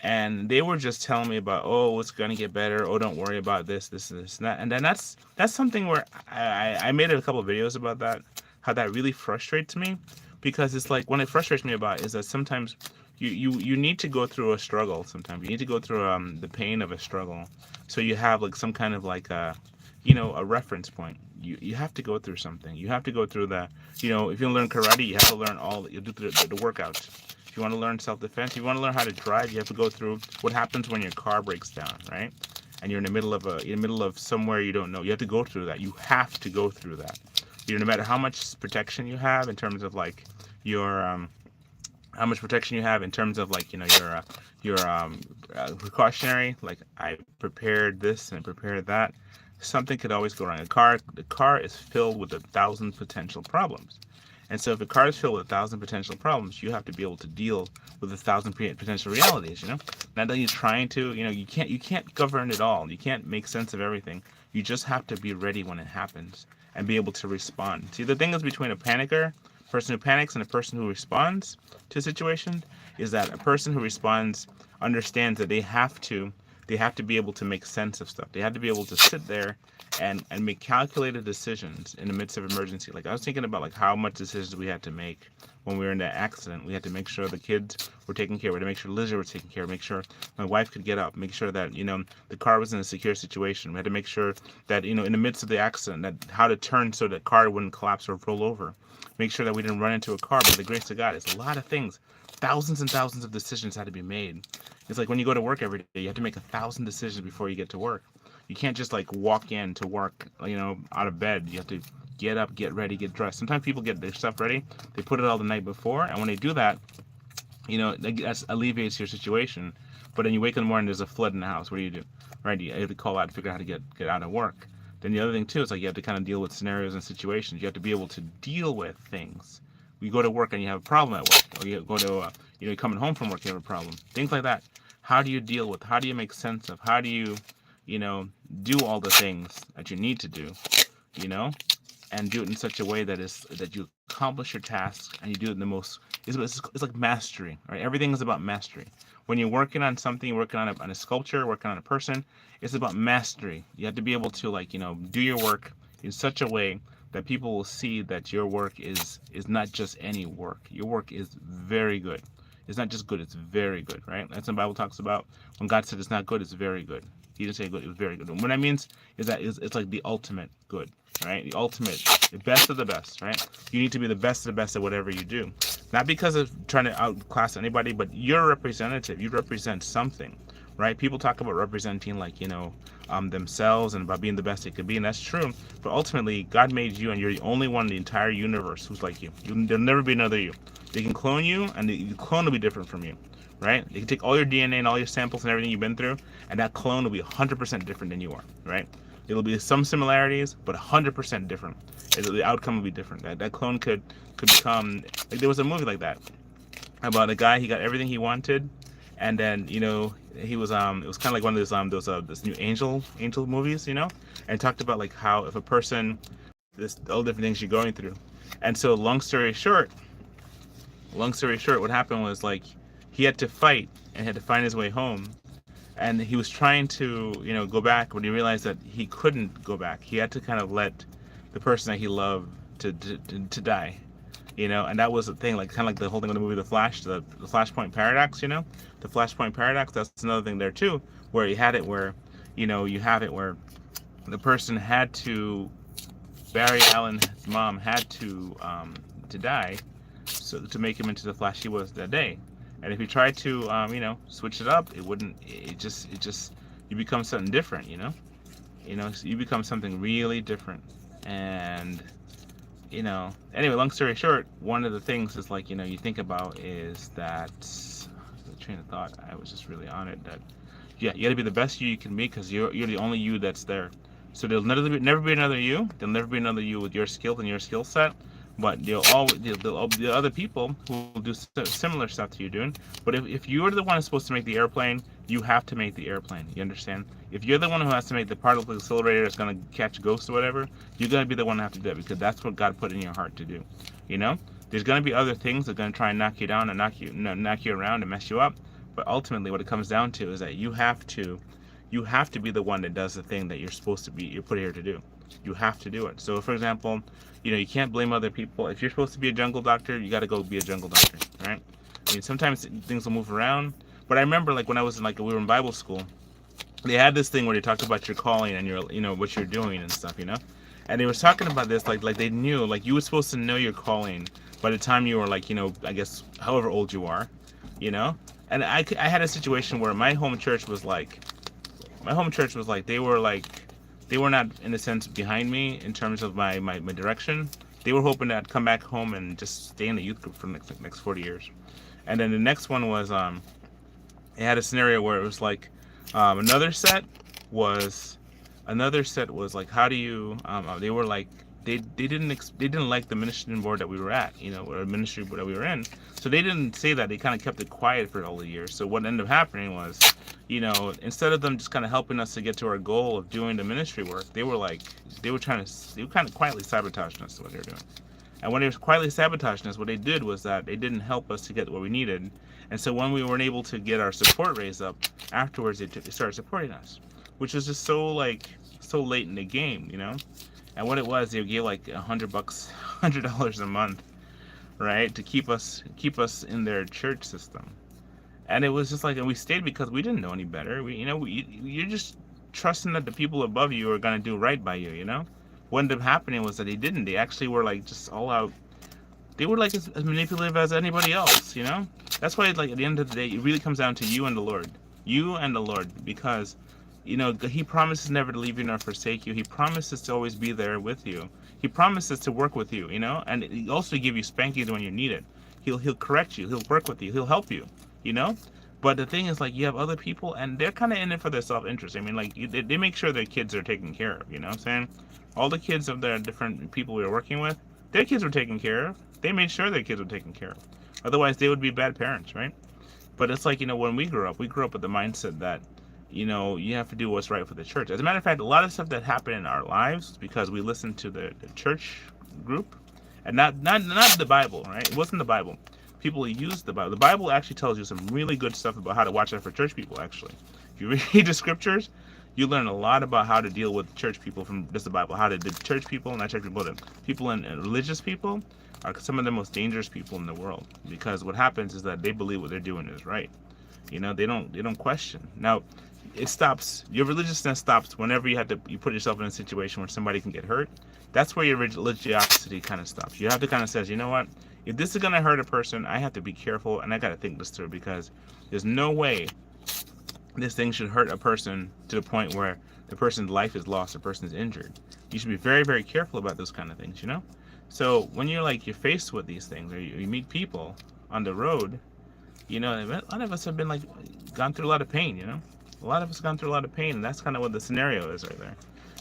And they were just telling me about, oh, it's gonna get better. Oh, don't worry about this, and that. And then that's something where I made a couple of videos about that. How that really frustrates me, because it's like when it frustrates me about is that sometimes you need to go through a struggle. Sometimes you need to go through the pain of a struggle, so you have like some kind of like a reference point. You have to go through something. You have to go through the if you learn karate, you have to learn all you do the workouts. If you want to learn self-defense, if you want to learn how to drive, you have to go through what happens when your car breaks down, right? And you're in the middle of somewhere you don't know. You have to go through that. You have to go through that. No matter how much protection you have in terms of like your how much protection you have in terms of like your precautionary, like I prepared this and I prepared that, something could always go wrong. The car is filled with 1,000 potential problems, and so if a car is filled with 1,000 potential problems, you have to be able to deal with 1,000 potential realities. Not that you're trying to, you can't govern it all. You can't make sense of everything. You just have to be ready when it happens and be able to respond. See, the thing is between a panicker, person who panics, and a person who responds to a situation is that a person who responds understands that they have to be able to make sense of stuff. They have to be able to sit there and make calculated decisions in the midst of emergency. Like I was thinking about like how much decisions we had to make when we were in that accident. We had to make sure the kids were taken care of. We had to make sure Lizzie was taken care of. Make sure my wife could get up. Make sure that the car was in a secure situation. We had to make sure that in the midst of the accident, that how to turn so the car wouldn't collapse or roll over. Make sure that we didn't run into a car. By the grace of God, it's a lot of things. Thousands and thousands of decisions had to be made. It's like when you go to work every day, you have to make 1,000 decisions before you get to work. You can't just like walk in to work, out of bed. You have to get up, get ready, get dressed. Sometimes people get their stuff ready. They put it all the night before, and when they do that, that alleviates your situation. But then you wake in the morning, there's a flood in the house. What do? Right? You have to call out to figure out how to get out of work. Then the other thing too is like you have to kind of deal with scenarios and situations. You have to be able to deal with things. You go to work and you have a problem at work, or you go to you're coming home from work, you have a problem. Things like that. How do you deal with? How do you make sense of? How do you do all the things that you need to do, and do it in such a way that you accomplish your tasks and you do it in the most. It's like mastery, right? Everything is about mastery. When you're working on something, you're working on a sculpture, working on a person, it's about mastery. You have to be able to do your work in such a way that people will see that your work is not just any work. Your work is very good. It's not just good, it's very good, right? That's what the Bible talks about. When God said it's not good, it's very good. He didn't say good, it was very good. And what that means is that it's like the ultimate good, right? The ultimate, the best of the best, right? You need to be the best of the best at whatever you do. Not because of trying to outclass anybody, but you're a representative. You represent something, right? People talk about representing themselves and about being the best they could be, and that's true. But ultimately, God made you, and you're the only one in the entire universe who's like you. There'll never be another you. They can clone you, and the clone will be different from you, right? They can take all your DNA and all your samples and everything you've been through, and that clone will be 100% different than you are, right? It'll be some similarities, but 100% different. The outcome will be different. That clone could become like there was a movie like that about a guy. He got everything he wanted, and then he was it was kind of like one of those this new angel movies, and it talked about like how if a person this all different things you're going through, and so long story short, what happened was like he had to fight and had to find his way home, and he was trying to go back when he realized that he couldn't go back. He had to kind of let the person that he loved to die, and that was the thing, like kind of like the whole thing in the movie The Flash, the Flashpoint paradox, the Flashpoint paradox. That's another thing there too, where you had it where you have it where the person had to Barry Allen's mom had to die so to make him into the Flash he was that day. And if you try to switch it up, it wouldn't. It just you become something different. So you become something really different. And anyway, long story short, one of the things is like you think about is that the train of thought. I was just really on it that you got to be the best you can be because you're the only you that's there. So there'll never be another you. There'll never be another you with your skills and your skill set. But there'll be other people who will do similar stuff to you doing. But if you're the one who's supposed to make the airplane, you have to make the airplane. You understand? If you're the one who has to make the particle accelerator that's going to catch ghosts or whatever, you're going to be the one who have to do it because that's what God put in your heart to do. There's going to be other things that are going to try and knock you down and knock you around and mess you up. But ultimately, what it comes down to is that you have to be the one that does the thing that you're put here to do. You have to do it. So, for example, you can't blame other people. If you're supposed to be a jungle doctor, you got to go be a jungle doctor, right? I mean, sometimes things will move around. But I remember, like, when I was we were in Bible school, they had this thing where they talked about your calling and your, what you're doing and stuff, And they were talking about this, like they knew, like, you were supposed to know your calling by the time you were, like, I guess, however old you are, And I had a situation where my home church was like, they were not, in a sense, behind me in terms of my direction. They were hoping that I'd come back home and just stay in the youth group for the next 40 years. And then the next one was, it had a scenario where it was like, another set was like, how do you, they were like, they didn't like the ministry board that we were at, or ministry board that we were in. So they didn't say that. They kind of kept it quiet for all the years. So what ended up happening was, instead of them just kind of helping us to get to our goal of doing the ministry work, they were kind of quietly sabotaging us what they were doing. And when they were quietly sabotaging us, what they did was that they didn't help us to get what we needed. And so when we weren't able to get our support raised up, afterwards they started supporting us, which was just so late in the game, And what it was, they gave like $100 a month, right, to keep us in their church system. And it was just like, and we stayed because we didn't know any better. You're just trusting that the people above you are going to do right by you, What ended up happening was that they didn't. They actually were like just all out. They were like as manipulative as anybody else, That's why, like, at the end of the day, it really comes down to you and the Lord. You and the Lord, because He promises never to leave you nor forsake you. He promises to always be there with you. He promises to work with you, and He also give you spankings when you need it. He'll correct you. He'll work with you. He'll help you, But the thing is, like, you have other people, and they're kind of in it for their self-interest. I mean, like, they make sure their kids are taken care of, you know what I'm saying? All the kids of the different people we were working with, their kids were taken care of. They made sure their kids were taken care of. Otherwise, they would be bad parents, right? But it's like, when we grew up with the mindset that, you have to do what's right for the church. As a matter of fact, a lot of stuff that happened in our lives because we listened to the church group, and not the Bible, right? It wasn't the Bible. People who use the Bible. The Bible actually tells you some really good stuff about how to watch out for church people, actually. If you read the scriptures, you learn a lot about how to deal with church people from just the Bible. How to do church people, not church people, but people and religious people are some of the most dangerous people in the world, because what happens is that they believe what they're doing is right. They don't question. Now, it stops. Your religiousness stops whenever you put yourself in a situation where somebody can get hurt. That's where your religiosity kind of stops. You have to kind of say, you know what? If this is going to hurt a person, I have to be careful, and I got to think this through, because there's no way this thing should hurt a person to the point where the person's life is lost, the person is injured. You should be very, very careful about those kind of things, So when you're faced with these things, or you meet people on the road, a lot of us have been gone through a lot of pain, A lot of us gone through a lot of pain, and that's kind of what the scenario is right there.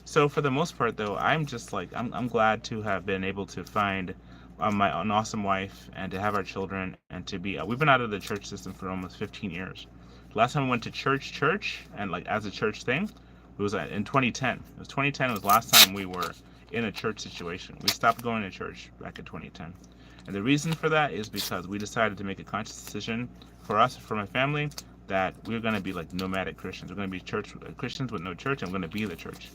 So for the most part, though, I'm just like I'm glad to have been able to find an awesome wife and to have our children and to be. We've been out of the church system for almost 15 years. Last time we went to church, and like as a church thing, it was in 2010. It was 2010. It was the last time we were in a church situation. We stopped going to church back in 2010. And the reason for that is because we decided to make a conscious decision for us, for my family, that we're going to be like nomadic Christians. We're going to be church Christians with no church, and we're going to be the church.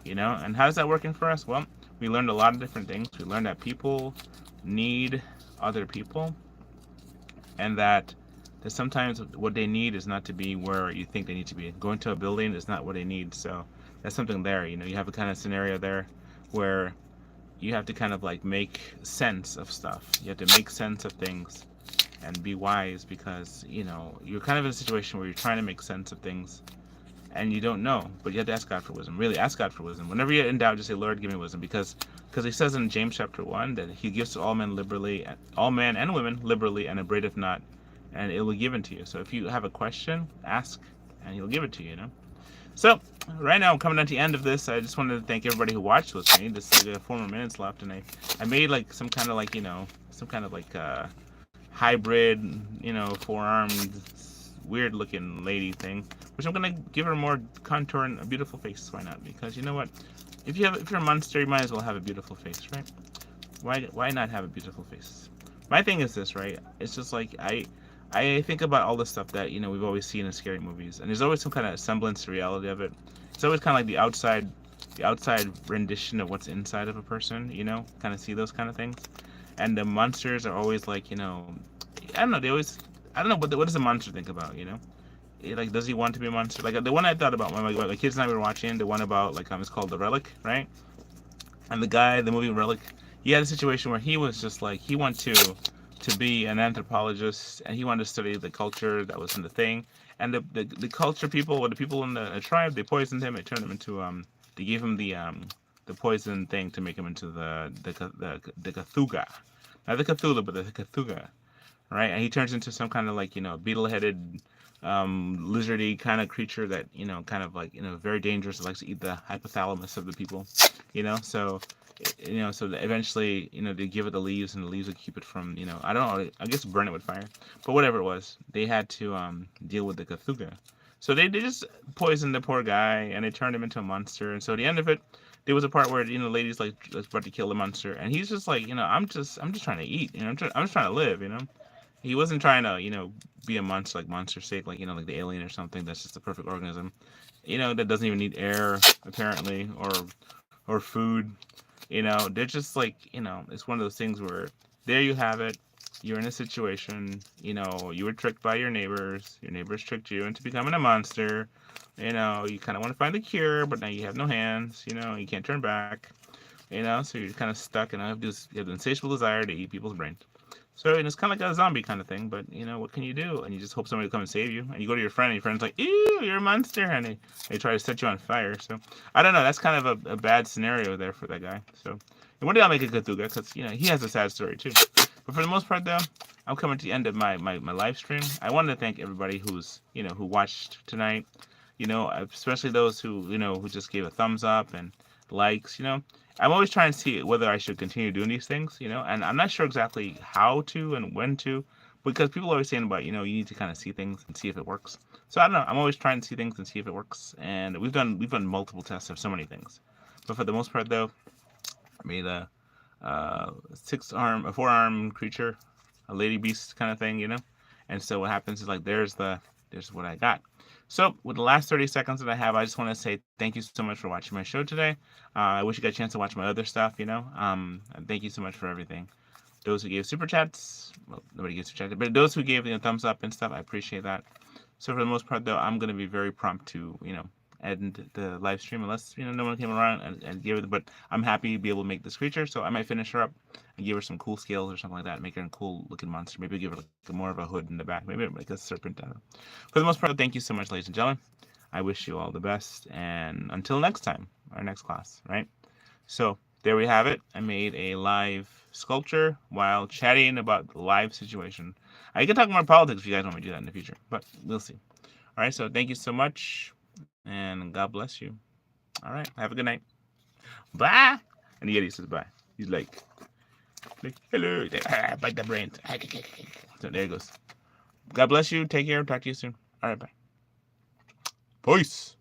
And how's that working for us? Well, we learned a lot of different things. We learned that people need other people, and that sometimes what they need is not to be where you think they need to be. Going to a building is not what they need. So that's something there. You have a kind of scenario there where you have to kind of like make sense of stuff. You have to make sense of things and be wise, because you're kind of in a situation where you're trying to make sense of things and you don't know, but you have to ask God for wisdom. Really ask God for wisdom. Whenever you're in doubt, just say, Lord, give me wisdom, because he says in James chapter 1 that he gives to all men liberally, all men and women liberally, and upbraideth not, and it will be given to you. So if you have a question, ask and he'll give it to you. So right now I'm coming down to the end of this. I just wanted to thank everybody who watched with me. This is 4 more minutes left, and I made like some kind of like hybrid, four-armed, weird-looking lady thing, which I'm gonna give her more contour and a beautiful face. Why not? Because you know what? If you're a monster, you might as well have a beautiful face, right? Why not have a beautiful face? My thing is this, right? It's just like I think about all the stuff that we've always seen in scary movies, and there's always some kind of semblance to reality of it. It's always kind of like the outside rendition of what's inside of a person. Kind of see those kind of things, and the monsters are always like, I don't know. I don't know. What does a monster think about? Like, does he want to be a monster? Like the one I thought about when my kids and I were watching, the one about like it's called The Relic, right? And the movie Relic, he had a situation where he was just like, he wanted to be an anthropologist, and he wanted to study the culture that was in the thing, and the culture people, or the people in the tribe, they poisoned him. They turned him into they gave him the poison thing to make him into the Cthulhu, not the Cthulhu, but the Cthulhu, right? And he turns into some kind of like beetle-headed lizardy kind of creature that kind of like very dangerous. It likes to eat the hypothalamus of the people, so so that eventually they give it the leaves, and the leaves would keep it from I don't know, I guess burn it with fire, but whatever it was, they had to deal with the Cthulhu. So they just poisoned the poor guy, and they turned him into a monster. And so at the end of it, there was a part where the lady's like about to kill the monster, and he's just like, I'm just trying to eat, I'm just trying to live. He wasn't trying to be a monster, like monster sake, like like the alien or something that's just a perfect organism, that doesn't even need air apparently, or food. They're just like, it's one of those things where there you have it. You're in a situation, you were tricked by your neighbors tricked you into becoming a monster. You kind of want to find a cure, but now you have no hands, you can't turn back, so you're kind of stuck, and you have the insatiable desire to eat people's brains. So it's kind of like a zombie kind of thing, but what can you do? And you just hope somebody will come and save you. And you go to your friend, and your friend's like, "Ew, you're a monster," and they try to set you on fire. So I don't know. That's kind of a bad scenario there for that guy. So and one day I'll make a Cthulhu, because he has a sad story too. But for the most part, though, I'm coming to the end of my live stream. I wanted to thank everybody who's who watched tonight. Especially those who who just gave a thumbs up and likes. I'm always trying to see whether I should continue doing these things, and I'm not sure exactly how to and when to, because people are always saying about, you need to kind of see things and see if it works. So I don't know. I'm always trying to see things and see if it works. And we've done multiple tests of so many things, but for the most part, though, I made a four-arm creature, a lady beast kind of thing, And so what happens is like there's what I got. So with the last 30 seconds that I have, I just want to say thank you so much for watching my show today. I wish you got a chance to watch my other stuff, and thank you so much for everything. Those who gave super chats, well, nobody gave super chats, but those who gave thumbs up and stuff, I appreciate that. So for the most part, though, I'm going to be very prompt to, end the live stream, unless no one came around and gave it. But I'm happy to be able to make this creature, so I might finish her up and give her some cool scales or something like that, make her a cool looking monster. Maybe give her like more of a hood in the back, maybe like a serpent. I don't know. For the most part, thank you so much, ladies and gentlemen. I wish you all the best, and until next time, our next class, right? So there we have it. I made a live sculpture while chatting about the live situation. I can talk more politics if you guys want me to do that in the future, but we'll see. All right, so thank you so much, and God bless you. All right, have a good night. bye. And the Yeti says bye. He's like hello. Bite the brain. So there it goes. God bless you. Take care. Talk to you soon. All right, bye. Peace.